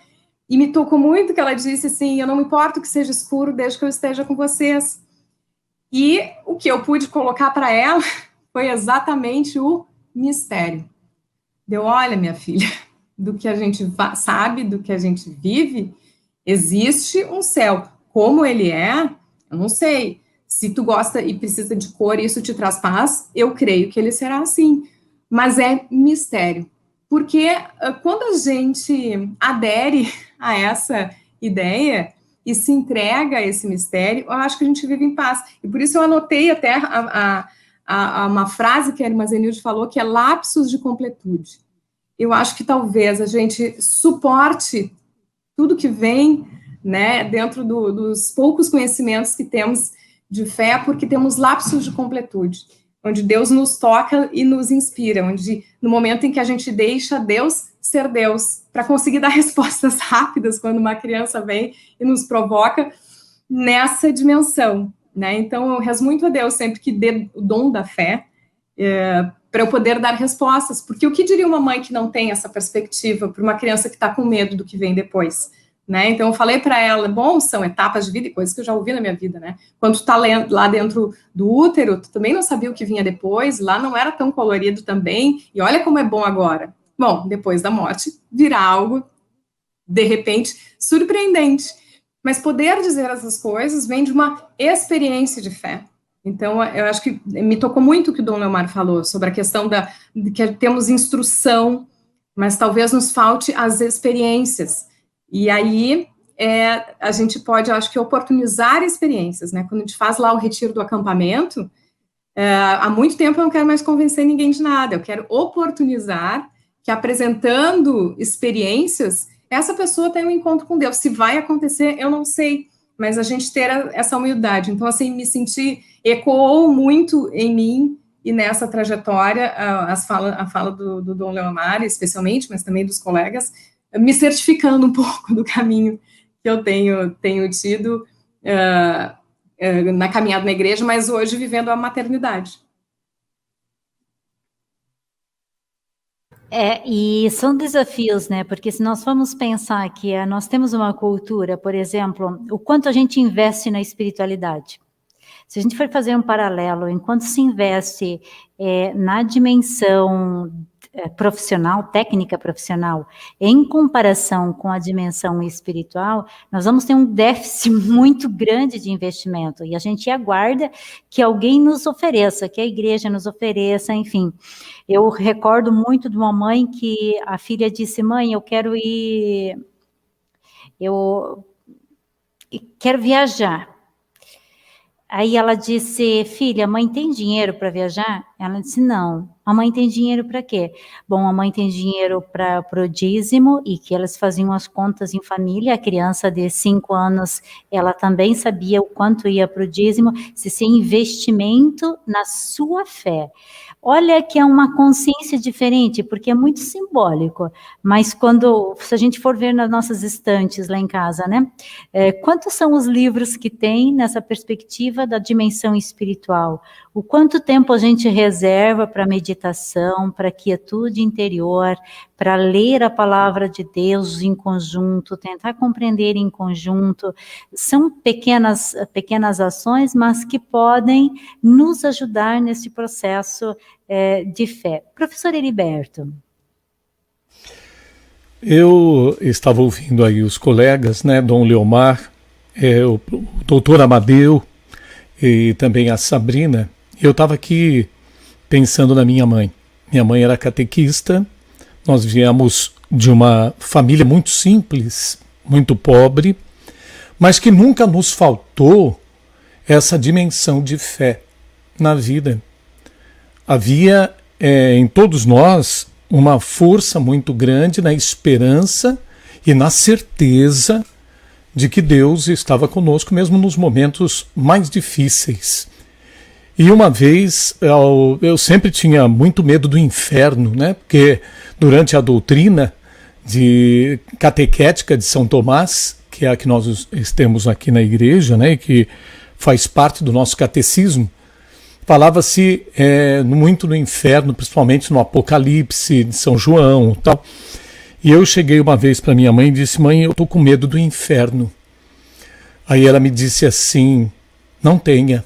Speaker 4: E me tocou muito que ela disse assim, eu não me importo que seja escuro, desde que eu esteja com vocês. E o que eu pude colocar para ela foi exatamente o mistério. Olha, minha filha, do que a gente sabe, do que a gente vive, existe um céu. Como ele é, eu não sei. Se tu gosta e precisa de cor e isso te traz paz, eu creio que ele será assim. Mas é mistério. Porque quando a gente adere a essa ideia e se entrega a esse mistério, eu acho que a gente vive em paz. E por isso eu anotei até uma frase que a irmã Zenilde falou, que é lapsos de completude. Eu acho que talvez a gente suporte tudo que vem, né, dentro dos poucos conhecimentos que temos de fé, porque temos lapsos de completude, onde Deus nos toca e nos inspira, onde no momento em que a gente deixa Deus ser Deus, para conseguir dar respostas rápidas quando uma criança vem e nos provoca nessa dimensão, né? Então eu rezo muito a Deus sempre que dê o dom da fé, para eu poder dar respostas, porque o que diria uma mãe que não tem essa perspectiva para uma criança que está com medo do que vem depois? Né? Então eu falei para ela, bom, são etapas de vida e coisas que eu já ouvi na minha vida, né? Quando tu tá lá dentro do útero, tu também não sabia o que vinha depois, lá não era tão colorido também, e olha como é bom agora. Bom, depois da morte virá algo de repente, surpreendente. Mas poder dizer essas coisas vem de uma experiência de fé. Então, eu acho que me tocou muito o que o Dom Leomar falou, sobre a questão de que temos instrução, mas talvez nos falte as experiências. E aí, a gente pode, eu acho que, oportunizar experiências, né? Quando a gente faz lá o retiro do acampamento, há muito tempo eu não quero mais convencer ninguém de nada, eu quero oportunizar que, apresentando experiências, essa pessoa tenha um encontro com Deus. Se vai acontecer, eu não sei, mas a gente ter essa humildade. Então, assim, me senti, ecoou muito em mim e nessa trajetória, a fala do Dom Leomar, especialmente, mas também dos colegas, me certificando um pouco do caminho que eu tenho tido na caminhada na igreja, mas hoje vivendo a maternidade.
Speaker 1: E são desafios, né? Porque se nós formos pensar que nós temos uma cultura, por exemplo, o quanto a gente investe na espiritualidade. Se a gente for fazer um paralelo, enquanto se investe na dimensão profissional, técnica profissional, em comparação com a dimensão espiritual, nós vamos ter um déficit muito grande de investimento, e a gente aguarda que alguém nos ofereça, que a igreja nos ofereça, enfim. Eu recordo muito de uma mãe que a filha disse: mãe, eu quero viajar. Aí ela disse: filha, a mãe tem dinheiro para viajar? Ela disse: não. A mãe tem dinheiro para quê? Bom, a mãe tem dinheiro para o dízimo, e que elas faziam as contas em família. A criança de 5 anos, ela também sabia o quanto ia para o dízimo, se investimento na sua fé. Olha que é uma consciência diferente, porque é muito simbólico, mas se a gente for ver nas nossas estantes lá em casa, né? Quantos são os livros que tem nessa perspectiva da dimensão espiritual? O quanto tempo a gente reserva para meditação, para quietude interior, para ler a palavra de Deus em conjunto, tentar compreender em conjunto. São pequenas ações, mas que podem nos ajudar nesse processo de fé. Professor Heriberto.
Speaker 3: Eu estava ouvindo aí os colegas, né, Dom Leomar, o doutor Amadeu e também a Sabrina. Eu estava aqui pensando na minha mãe. Minha mãe era catequista, nós viemos de uma família muito simples, muito pobre, mas que nunca nos faltou essa dimensão de fé na vida. Havia em todos nós uma força muito grande na esperança e na certeza de que Deus estava conosco mesmo nos momentos mais difíceis. E uma vez eu sempre tinha muito medo do inferno, né? Porque durante a doutrina catequética de São Tomás, que é a que nós temos aqui na igreja, né? E que faz parte do nosso catecismo, falava-se muito no inferno, principalmente no Apocalipse de São João e tal. E eu cheguei uma vez para minha mãe e disse: mãe, eu estou com medo do inferno. Aí ela me disse assim: não tenha,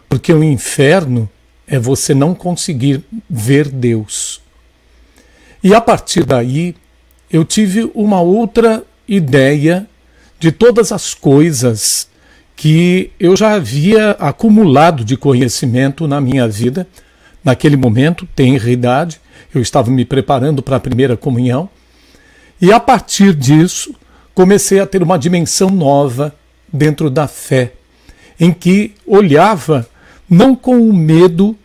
Speaker 3: porque o inferno é você não conseguir ver Deus. E a partir daí eu tive uma outra ideia de todas as coisas que eu já havia acumulado de conhecimento na minha vida. Naquele momento, tenra idade, eu estava me preparando para a primeira comunhão, e a partir disso comecei a ter uma dimensão nova dentro da fé, em que olhava não com o medo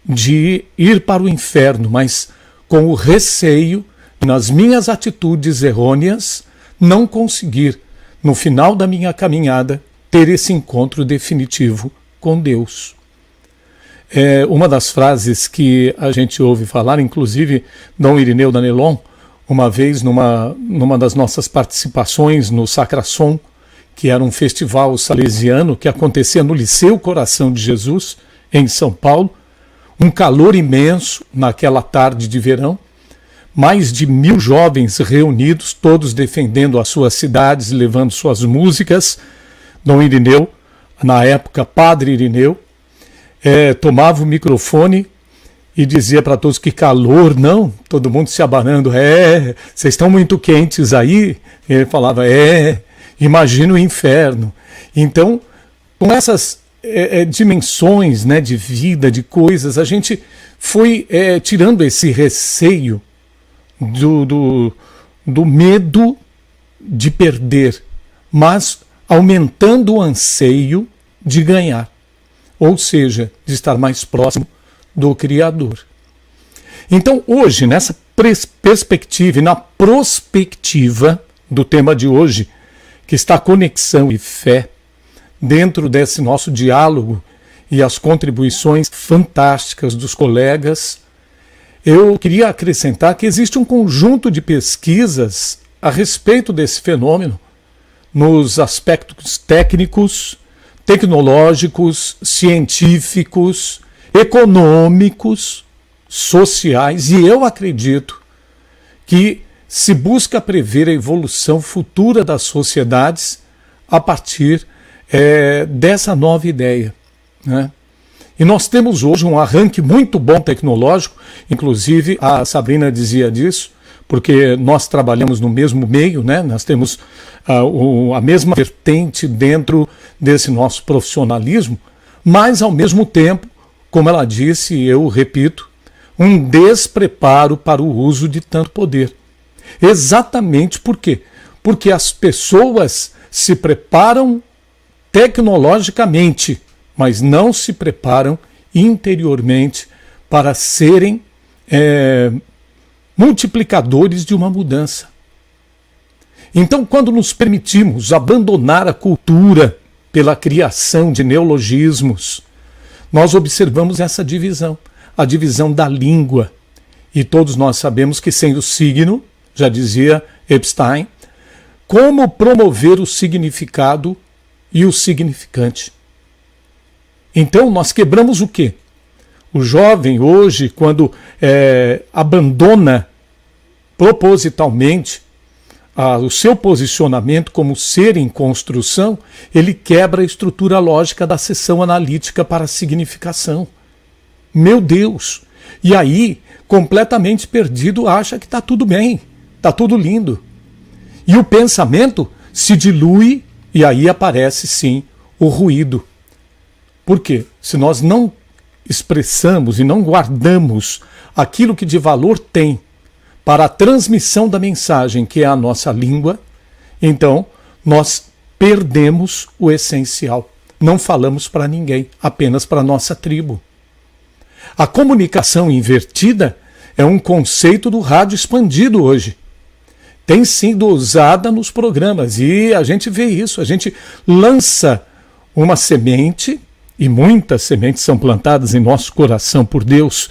Speaker 3: de ir para o inferno, mas com o receio, nas minhas atitudes errôneas, não conseguir, no final da minha caminhada, ter esse encontro definitivo com Deus. Uma das frases que a gente ouve falar, inclusive Dom Irineu Danelon, uma vez numa das nossas participações no Sacrasom, que era um festival salesiano que acontecia no Liceu Coração de Jesus, em São Paulo, um calor imenso naquela tarde de verão, mais de 1000 jovens reunidos, todos defendendo as suas cidades, levando suas músicas. Dom Irineu, na época Padre Irineu, tomava o microfone e dizia para todos que calor, não, todo mundo se abanando, vocês estão muito quentes aí? Ele falava, imagina o inferno. Então, com essas dimensões, né, de vida, de coisas, a gente foi tirando esse receio do medo de perder, mas aumentando o anseio de ganhar, ou seja, de estar mais próximo do Criador. Então, hoje, nessa perspectiva e na prospectiva do tema de hoje, que está conexão e fé, dentro desse nosso diálogo e as contribuições fantásticas dos colegas, eu queria acrescentar que existe um conjunto de pesquisas a respeito desse fenômeno, nos aspectos técnicos, tecnológicos, científicos, econômicos, sociais, e eu acredito que se busca prever a evolução futura das sociedades a partir dessa nova ideia, né? E nós temos hoje um arranque muito bom tecnológico, inclusive a Sabrina dizia disso, porque nós trabalhamos no mesmo meio, né? Nós temos a mesma vertente dentro desse nosso profissionalismo, mas ao mesmo tempo, como ela disse, e eu repito, um despreparo para o uso de tanto poder. Exatamente por quê? Porque as pessoas se preparam tecnologicamente, mas não se preparam interiormente para serem multiplicadores de uma mudança. Então, quando nos permitimos abandonar a cultura pela criação de neologismos, nós observamos essa divisão, a divisão da língua. E todos nós sabemos que sem o signo, já dizia Epstein, como promover o significado e o significante. Então, nós quebramos o quê? O jovem hoje, quando abandona propositalmente o seu posicionamento como ser em construção, ele quebra a estrutura lógica da seção analítica para a significação. Meu Deus! E aí, completamente perdido, acha que está tudo bem, está tudo lindo. E o pensamento se dilui e aí aparece, sim, o ruído. Por quê? Se nós não expressamos e não guardamos aquilo que de valor tem para a transmissão da mensagem, que é a nossa língua, então nós perdemos o essencial. Não falamos para ninguém, apenas para a nossa tribo. A comunicação invertida é um conceito do rádio expandido hoje. Tem sido usada nos programas e a gente vê isso, a gente lança uma semente, e muitas sementes são plantadas em nosso coração por Deus,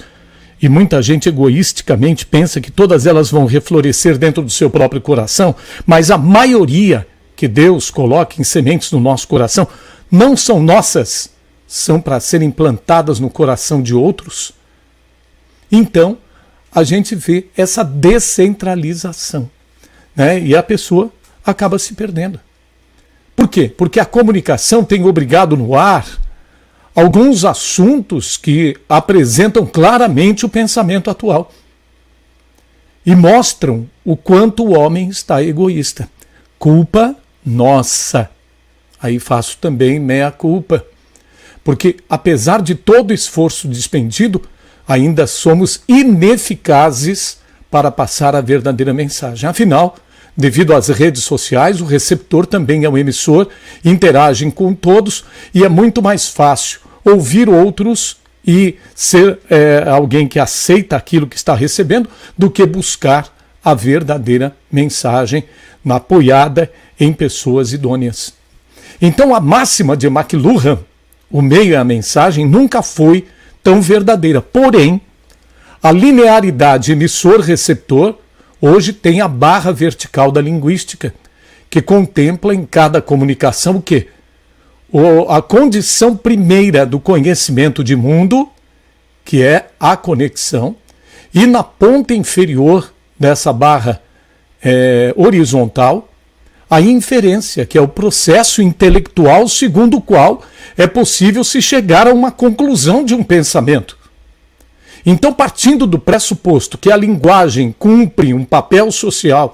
Speaker 3: e muita gente egoisticamente pensa que todas elas vão reflorescer dentro do seu próprio coração, mas a maioria que Deus coloca em sementes no nosso coração não são nossas, são para serem plantadas no coração de outros. Então, a gente vê essa descentralização, né? E a pessoa acaba se perdendo. Por quê? Porque a comunicação tem obrigado no ar alguns assuntos que apresentam claramente o pensamento atual e mostram o quanto o homem está egoísta. Culpa nossa. Aí faço também meia culpa. Porque, apesar de todo o esforço despendido, ainda somos ineficazes para passar a verdadeira mensagem. Afinal, devido às redes sociais, o receptor também é um emissor, interagem com todos e é muito mais fácil ouvir outros e ser alguém que aceita aquilo que está recebendo do que buscar a verdadeira mensagem apoiada em pessoas idôneas. Então a máxima de McLuhan, o meio e a mensagem, nunca foi tão verdadeira. Porém, a linearidade emissor-receptor hoje tem a barra vertical da linguística, que contempla em cada comunicação o quê? A condição primeira do conhecimento de mundo, que é a conexão, e na ponta inferior dessa barra horizontal, a inferência, que é o processo intelectual segundo o qual é possível se chegar a uma conclusão de um pensamento. Então, partindo do pressuposto que a linguagem cumpre um papel social,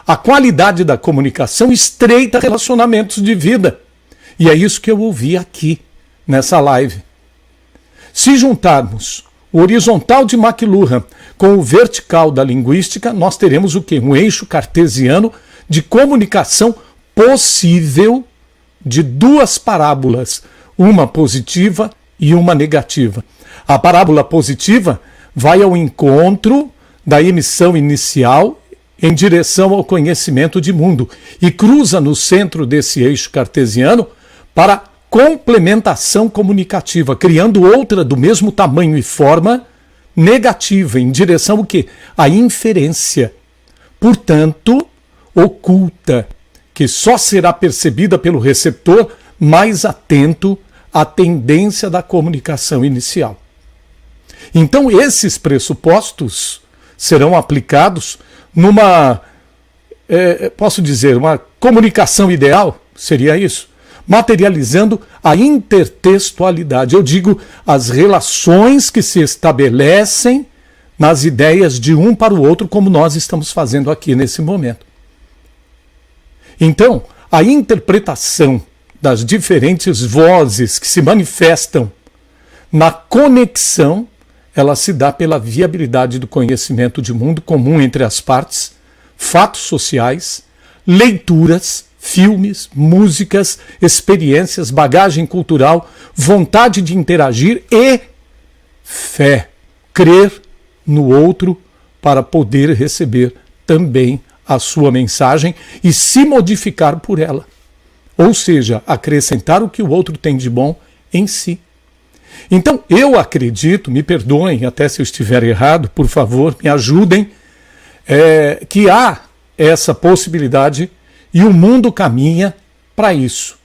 Speaker 3: a qualidade da comunicação estreita relacionamentos de vida. E é isso que eu ouvi aqui, nessa live. Se juntarmos o horizontal de McLuhan com o vertical da linguística, nós teremos o quê? Um eixo cartesiano de comunicação possível de duas parábolas, uma positiva e uma negativa. A parábola positiva vai ao encontro da emissão inicial em direção ao conhecimento de mundo e cruza no centro desse eixo cartesiano para complementação comunicativa, criando outra do mesmo tamanho e forma negativa, em direção ao quê? À inferência. Portanto, oculta, que só será percebida pelo receptor mais atento à tendência da comunicação inicial. Então, esses pressupostos serão aplicados numa, posso dizer, uma comunicação ideal, seria isso? Materializando a intertextualidade. Eu digo as relações que se estabelecem nas ideias de um para o outro, como nós estamos fazendo aqui nesse momento. Então, a interpretação das diferentes vozes que se manifestam na conexão, ela se dá pela viabilidade do conhecimento de mundo comum entre as partes, fatos sociais, leituras, filmes, músicas, experiências, bagagem cultural, vontade de interagir e fé, crer no outro para poder receber também a sua mensagem e se modificar por ela. Ou seja, acrescentar o que o outro tem de bom em si. Então, eu acredito, me perdoem até se eu estiver errado, por favor, me ajudem, que há essa possibilidade e o mundo caminha para isso.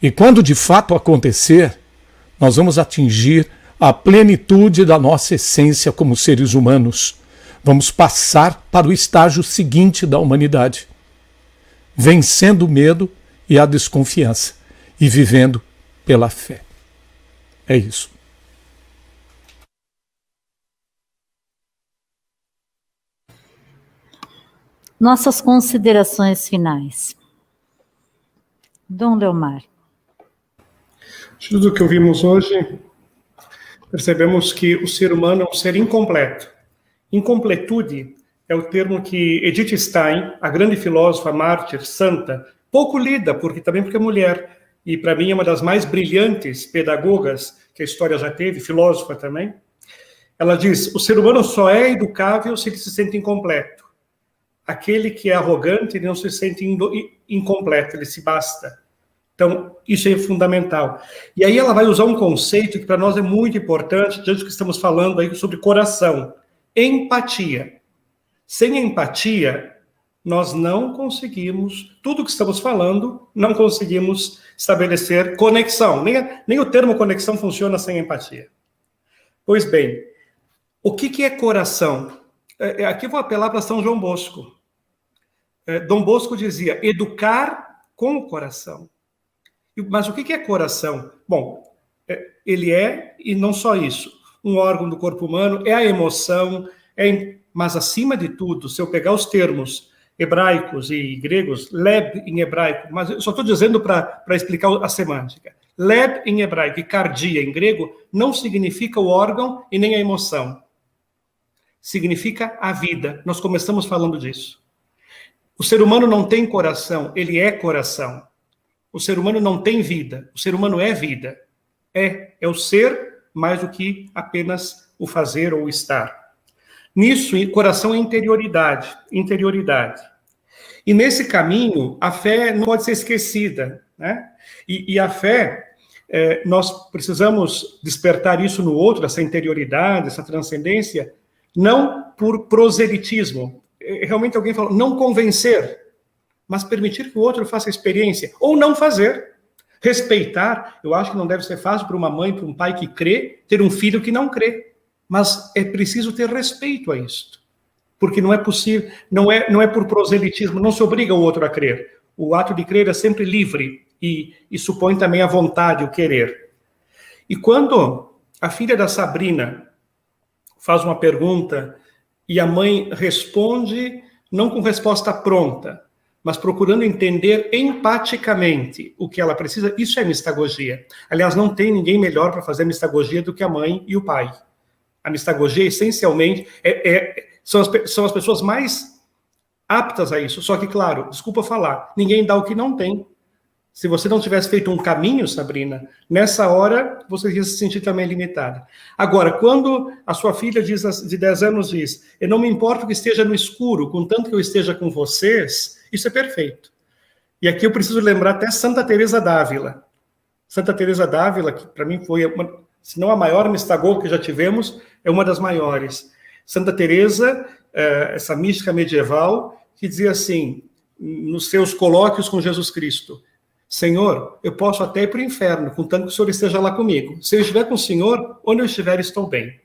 Speaker 3: E quando de fato acontecer, nós vamos atingir a plenitude da nossa essência como seres humanos. Vamos passar para o estágio seguinte da humanidade, vencendo o medo e a desconfiança e vivendo pela fé. É isso.
Speaker 1: Nossas considerações finais. Dom Leomar.
Speaker 2: Tudo que ouvimos hoje, percebemos que o ser humano é um ser incompleto. Incompletude é o termo que Edith Stein, a grande filósofa, mártir, santa, pouco lida, porque é mulher, e para mim é uma das mais brilhantes pedagogas que a história já teve, filósofa também. Ela diz, o ser humano só é educável se ele se sente incompleto. Aquele que é arrogante, ele não se sente incompleto, ele se basta. Então, isso é fundamental. E aí ela vai usar um conceito que para nós é muito importante, diante do que estamos falando aí sobre coração. Empatia. Sem empatia, nós não conseguimos, tudo que estamos falando, não conseguimos estabelecer conexão. Nem o termo conexão funciona sem empatia. Pois bem, o que é coração? Aqui eu vou apelar para São João Bosco. Dom Bosco dizia, educar com o coração. Mas o que é coração? Bom, ele é, e não só isso, um órgão do corpo humano, é a emoção, mas acima de tudo, se eu pegar os termos hebraicos e gregos, leb em hebraico, mas eu só estou dizendo para explicar a semântica. Leb em hebraico e cardia em grego não significa o órgão e nem a emoção. Significa a vida. Nós começamos falando disso. O ser humano não tem coração, ele é coração. O ser humano não tem vida, o ser humano é vida. É o ser mais do que apenas o fazer ou o estar. Nisso, coração é interioridade. E nesse caminho, a fé não pode ser esquecida, né? E a fé, nós precisamos despertar isso no outro, essa interioridade, essa transcendência, não por proselitismo. Realmente alguém falou, não convencer, mas permitir que o outro faça a experiência, ou não fazer. Respeitar, eu acho que não deve ser fácil para uma mãe, para um pai que crê, ter um filho que não crê. Mas é preciso ter respeito a isto. Porque não é possível, não é por proselitismo, não se obriga o outro a crer. O ato de crer é sempre livre e supõe também a vontade, o querer. E quando a filha da Sabrina faz uma pergunta e a mãe responde não com resposta pronta, mas procurando entender empaticamente o que ela precisa, isso é mistagogia. Aliás, não tem ninguém melhor para fazer mistagogia do que a mãe e o pai. A mistagogia, essencialmente, são as pessoas mais aptas a isso. Só que, claro, desculpa falar, ninguém dá o que não tem. Se você não tivesse feito um caminho, Sabrina, nessa hora você ia se sentir também limitada. Agora, quando a sua filha de 10 anos diz, eu não me importo que esteja no escuro, contanto que eu esteja com vocês, isso é perfeito. E aqui eu preciso lembrar até Santa Teresa d'Ávila. Santa Teresa d'Ávila, que para mim foi, se não a maior mistagô que já tivemos, é uma das maiores. Santa Teresa, essa mística medieval, que dizia assim, nos seus colóquios com Jesus Cristo, Senhor, eu posso até ir para o inferno, contanto que o Senhor esteja lá comigo. Se eu estiver com o Senhor, onde eu estiver, estou bem.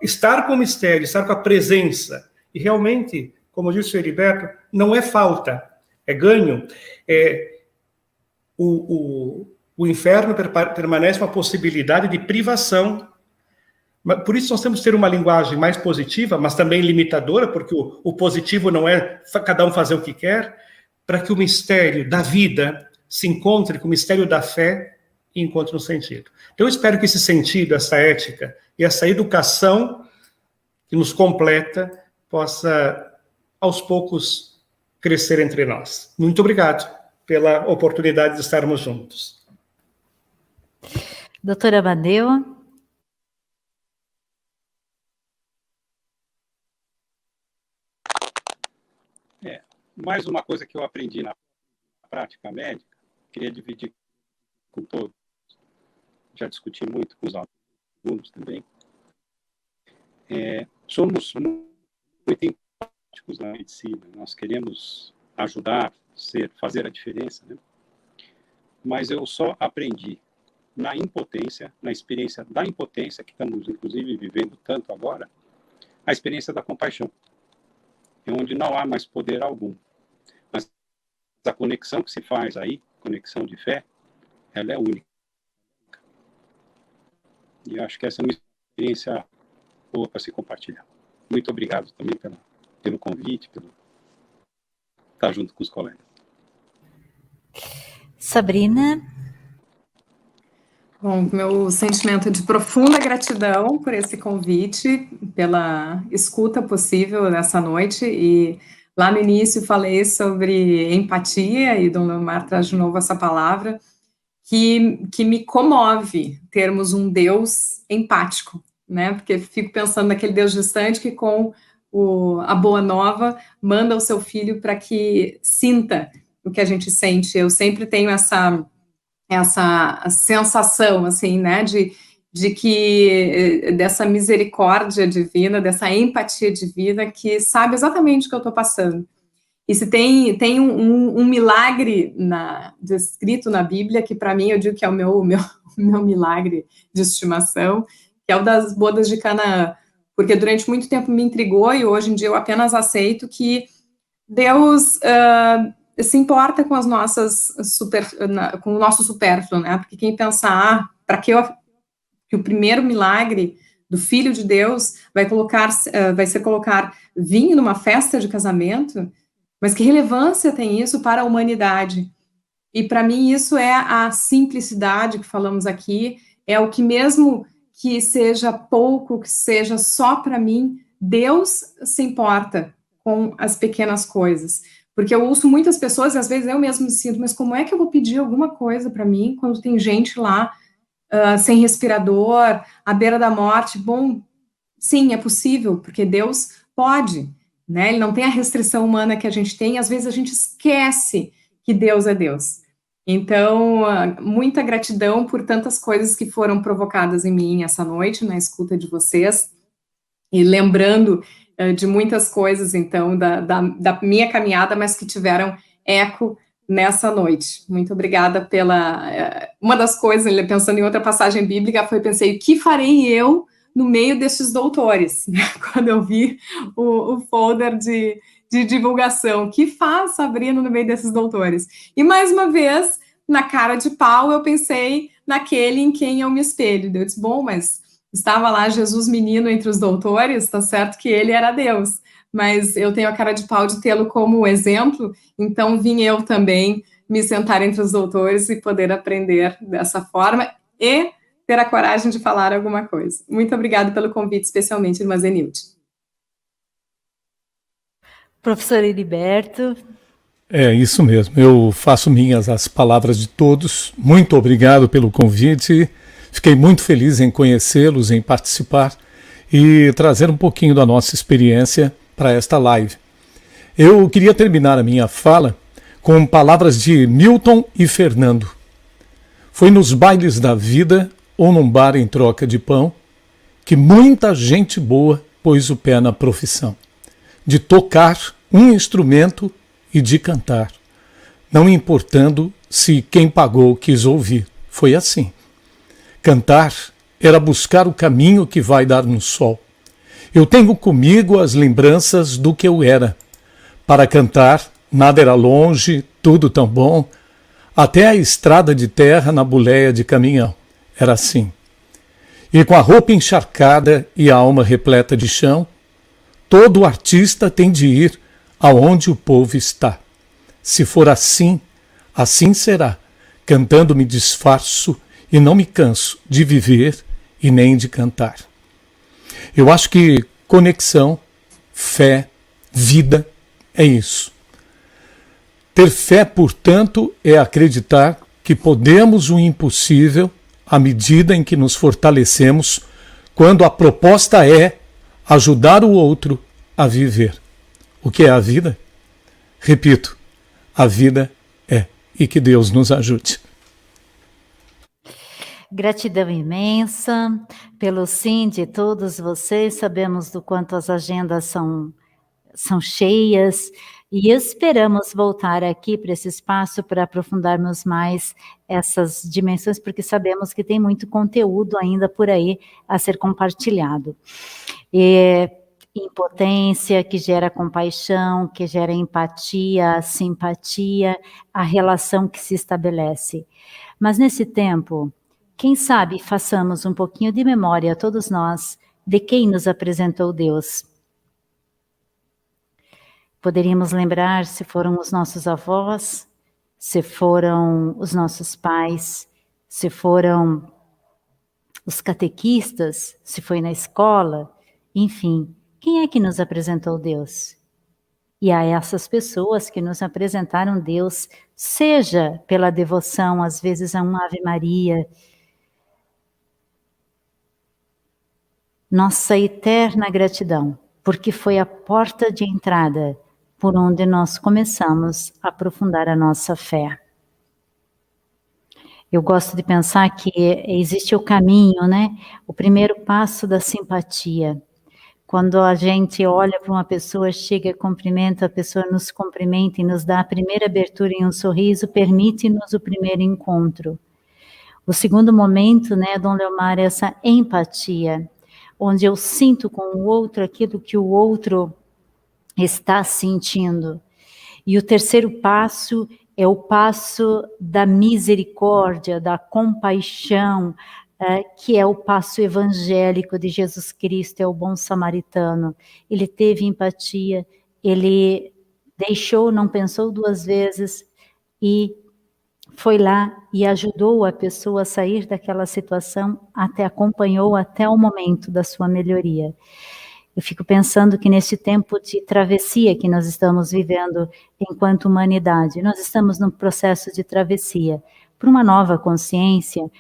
Speaker 2: Estar com o mistério, estar com a presença, e realmente, como disse o Heriberto, não é falta, é ganho. O inferno permanece uma possibilidade de privação. Por isso nós temos que ter uma linguagem mais positiva, mas também limitadora, porque o positivo não é cada um fazer o que quer, para que o mistério da vida se encontre com o mistério da fé e encontre um sentido. Então eu espero que esse sentido, essa ética e essa educação que nos completa possa, aos poucos, crescer entre nós. Muito obrigado pela oportunidade de estarmos juntos.
Speaker 1: Doutora Amadeu.
Speaker 5: Mais uma coisa que eu aprendi na prática médica, queria dividir com todos, já discuti muito com os alunos também, somos muito empáticos na medicina, nós queremos ajudar, fazer a diferença, né? Mas eu só aprendi na impotência, na experiência da impotência, que estamos inclusive vivendo tanto agora, a experiência da compaixão, onde não há mais poder algum. Mas a conexão que se faz aí, conexão de fé, ela é única. E eu acho que essa é uma experiência boa para se compartilhar. Muito obrigado também pelo convite, pelo estar junto com os colegas.
Speaker 1: Sabrina.
Speaker 4: Bom, meu sentimento de profunda gratidão por esse convite, pela escuta possível nessa noite, e lá no início falei sobre empatia, e Dom Leomar traz de novo essa palavra, que me comove termos um Deus empático, né, porque fico pensando naquele Deus distante que com a boa nova manda o seu filho para que sinta o que a gente sente. Eu sempre tenho essa sensação, assim, né, de que dessa misericórdia divina, dessa empatia divina, que sabe exatamente o que eu estou passando. E se tem um milagre descrito na Bíblia, que para mim eu digo que é o meu milagre de estimação, que é o das bodas de Canaã, porque durante muito tempo me intrigou e hoje em dia eu apenas aceito que Deus se importa com as nossas com o nosso supérfluo, né? Porque quem pensa, para que o primeiro milagre do Filho de Deus vai ser colocar vinho numa festa de casamento, mas que relevância tem isso para a humanidade? E para mim isso é a simplicidade que falamos aqui, é o que mesmo que seja pouco, que seja só para mim, Deus se importa com as pequenas coisas. Porque eu ouço muitas pessoas, e às vezes eu mesmo me sinto, mas como é que eu vou pedir alguma coisa para mim, quando tem gente lá, sem respirador, à beira da morte? Bom, sim, é possível, porque Deus pode, né? Ele não tem a restrição humana que a gente tem, e às vezes a gente esquece que Deus é Deus. Então, muita gratidão por tantas coisas que foram provocadas em mim essa noite, na escuta de vocês, e lembrando de muitas coisas, então, da minha caminhada, mas que tiveram eco nessa noite. Muito obrigada pela... Uma das coisas, pensando em outra passagem bíblica, pensei, o que farei eu no meio destes doutores? Quando eu vi o folder de divulgação, o que faz Sabrina no meio desses doutores? E, mais uma vez, na cara de pau, eu pensei naquele em quem eu me espelho. Eu disse, bom, mas estava lá Jesus menino entre os doutores, tá certo que ele era Deus, mas eu tenho a cara de pau de tê-lo como exemplo, então vim eu também me sentar entre os doutores e poder aprender dessa forma e ter a coragem de falar alguma coisa. Muito obrigada pelo convite, especialmente, irmã Zenilde.
Speaker 1: Professor Heriberto.
Speaker 3: É isso mesmo, eu faço minhas as palavras de todos. Muito obrigado pelo convite. Fiquei muito feliz em conhecê-los, em participar e trazer um pouquinho da nossa experiência para esta live. Eu queria terminar a minha fala com palavras de Milton e Fernando. Foi nos bailes da vida ou num bar em troca de pão que muita gente boa pôs o pé na profissão de tocar um instrumento e de cantar, não importando se quem pagou quis ouvir. Foi assim. Cantar era buscar o caminho que vai dar no sol. Eu tenho comigo as lembranças do que eu era. Para cantar, nada era longe, tudo tão bom. Até a estrada de terra na boleia de caminhão. Era assim. E com a roupa encharcada e a alma repleta de chão, todo artista tem de ir aonde o povo está. Se for assim, assim será. Cantando me disfarço e não me canso de viver e nem de cantar. Eu acho que conexão, fé, vida é isso. Ter fé, portanto, é acreditar que podemos o impossível à medida em que nos fortalecemos, quando a proposta é ajudar o outro a viver. O que é a vida? Repito, a vida é. E que Deus nos ajude.
Speaker 1: Gratidão imensa pelo sim de todos vocês. Sabemos do quanto as agendas são cheias e esperamos voltar aqui para esse espaço para aprofundarmos mais essas dimensões, porque sabemos que tem muito conteúdo ainda por aí a ser compartilhado. Impotência que gera compaixão, que gera empatia, simpatia, a relação que se estabelece. Mas nesse tempo, quem sabe façamos um pouquinho de memória, todos nós, de quem nos apresentou Deus. Poderíamos lembrar se foram os nossos avós, se foram os nossos pais, se foram os catequistas, se foi na escola, enfim, quem é que nos apresentou Deus? E a essas pessoas que nos apresentaram Deus, seja pela devoção, às vezes a uma Ave Maria, nossa eterna gratidão, porque foi a porta de entrada por onde nós começamos a aprofundar a nossa fé. Eu gosto de pensar que existe o caminho, né? O primeiro passo da simpatia. Quando a gente olha para uma pessoa, chega e cumprimenta, a pessoa nos cumprimenta e nos dá a primeira abertura em um sorriso, permite-nos o primeiro encontro. O segundo momento, né, Dom Leomar, é essa empatia, onde eu sinto com o outro aquilo que o outro está sentindo. E o terceiro passo é o passo da misericórdia, da compaixão, que é o passo evangélico de Jesus Cristo, é o bom samaritano. Ele teve empatia, ele deixou, não pensou duas vezes e foi lá e ajudou a pessoa a sair daquela situação, até acompanhou até o momento da sua melhoria. Eu fico pensando que nesse tempo de travessia que nós estamos vivendo enquanto humanidade, nós estamos num processo de travessia para uma nova consciência,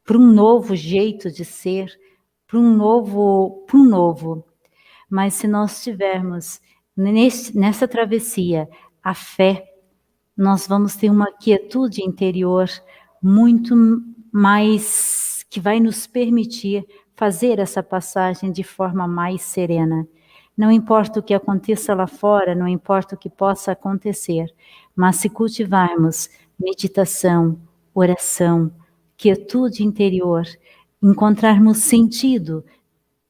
Speaker 1: para um novo jeito de ser, para um novo. Mas se nós tivermos nessa travessia a fé, nós vamos ter uma quietude interior muito mais, que vai nos permitir fazer essa passagem de forma mais serena. Não importa o que aconteça lá fora, não importa o que possa acontecer, mas se cultivarmos meditação, oração, quietude interior, encontrarmos sentido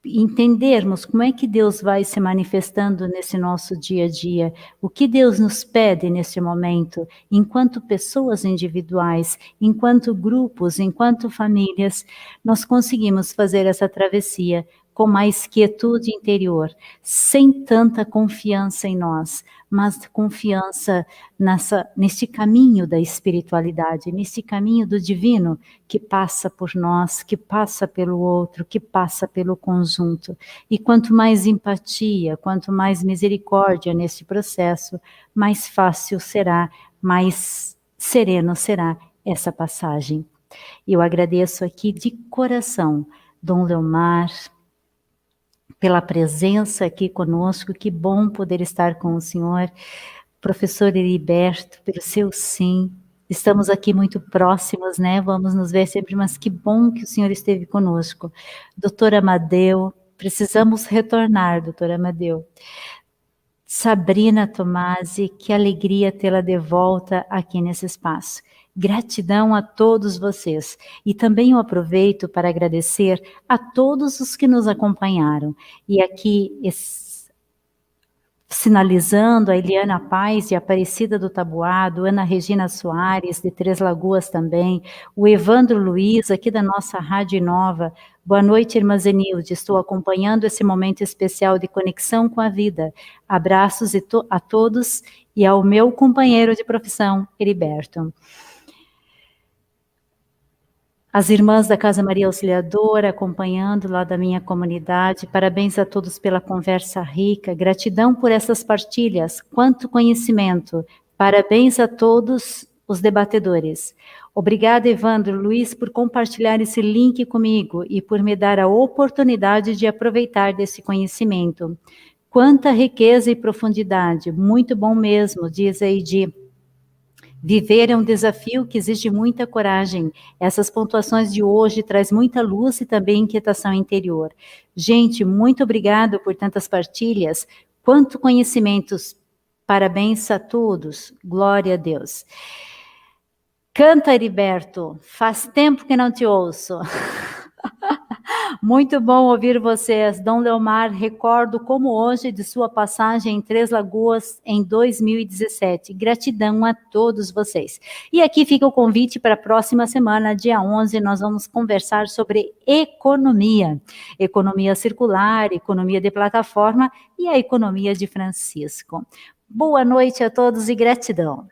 Speaker 1: entendermos como é que Deus vai se manifestando nesse nosso dia a dia, o que Deus nos pede nesse momento, enquanto pessoas individuais, enquanto grupos, enquanto famílias, nós conseguimos fazer essa travessia com mais quietude interior, sem tanta confiança em nós, mas confiança nesse caminho da espiritualidade, nesse caminho do divino, que passa por nós, que passa pelo outro, que passa pelo conjunto. E quanto mais empatia, quanto mais misericórdia nesse processo, mais fácil será, mais sereno será essa passagem. Eu agradeço aqui de coração, Dom Leomar, pela presença aqui conosco, que bom poder estar com o senhor, professor Heriberto, pelo seu sim. Estamos aqui muito próximos, né? Vamos nos ver sempre, mas que bom que o senhor esteve conosco. Doutor Amadeu, precisamos retornar, doutor Amadeu. Sabrina Tomasi, que alegria tê-la de volta aqui nesse espaço. Gratidão a todos vocês. E também eu aproveito para agradecer a todos os que nos acompanharam. E aqui, sinalizando a Eliana Paz de Aparecida do Taboado, Ana Regina Soares de Três Lagoas também, o Evandro Luiz aqui da nossa Rádio Nova. Boa noite, irmã Zenilde, estou acompanhando esse momento especial de conexão com a vida. Abraços a todos e ao meu companheiro de profissão, Heriberto. As irmãs da Casa Maria Auxiliadora acompanhando lá da minha comunidade, parabéns a todos pela conversa rica, gratidão por essas partilhas, quanto conhecimento, parabéns a todos os debatedores. Obrigada, Evandro Luiz, por compartilhar esse link comigo e por me dar a oportunidade de aproveitar desse conhecimento. Quanta riqueza e profundidade, muito bom mesmo, diz a Eidi. Viver é um desafio que exige muita coragem. Essas pontuações de hoje traz muita luz e também inquietação interior. Gente, muito obrigado por tantas partilhas. Quanto conhecimentos. Parabéns a todos. Glória a Deus. Canta, Heriberto. Faz tempo que não te ouço. Muito bom ouvir vocês. Dom Leomar, recordo como hoje de sua passagem em Três Lagoas em 2017. Gratidão a todos vocês. E aqui fica o convite para a próxima semana, dia 11, nós vamos conversar sobre economia. Economia circular, economia de plataforma e a economia de Francisco. Boa noite a todos e gratidão.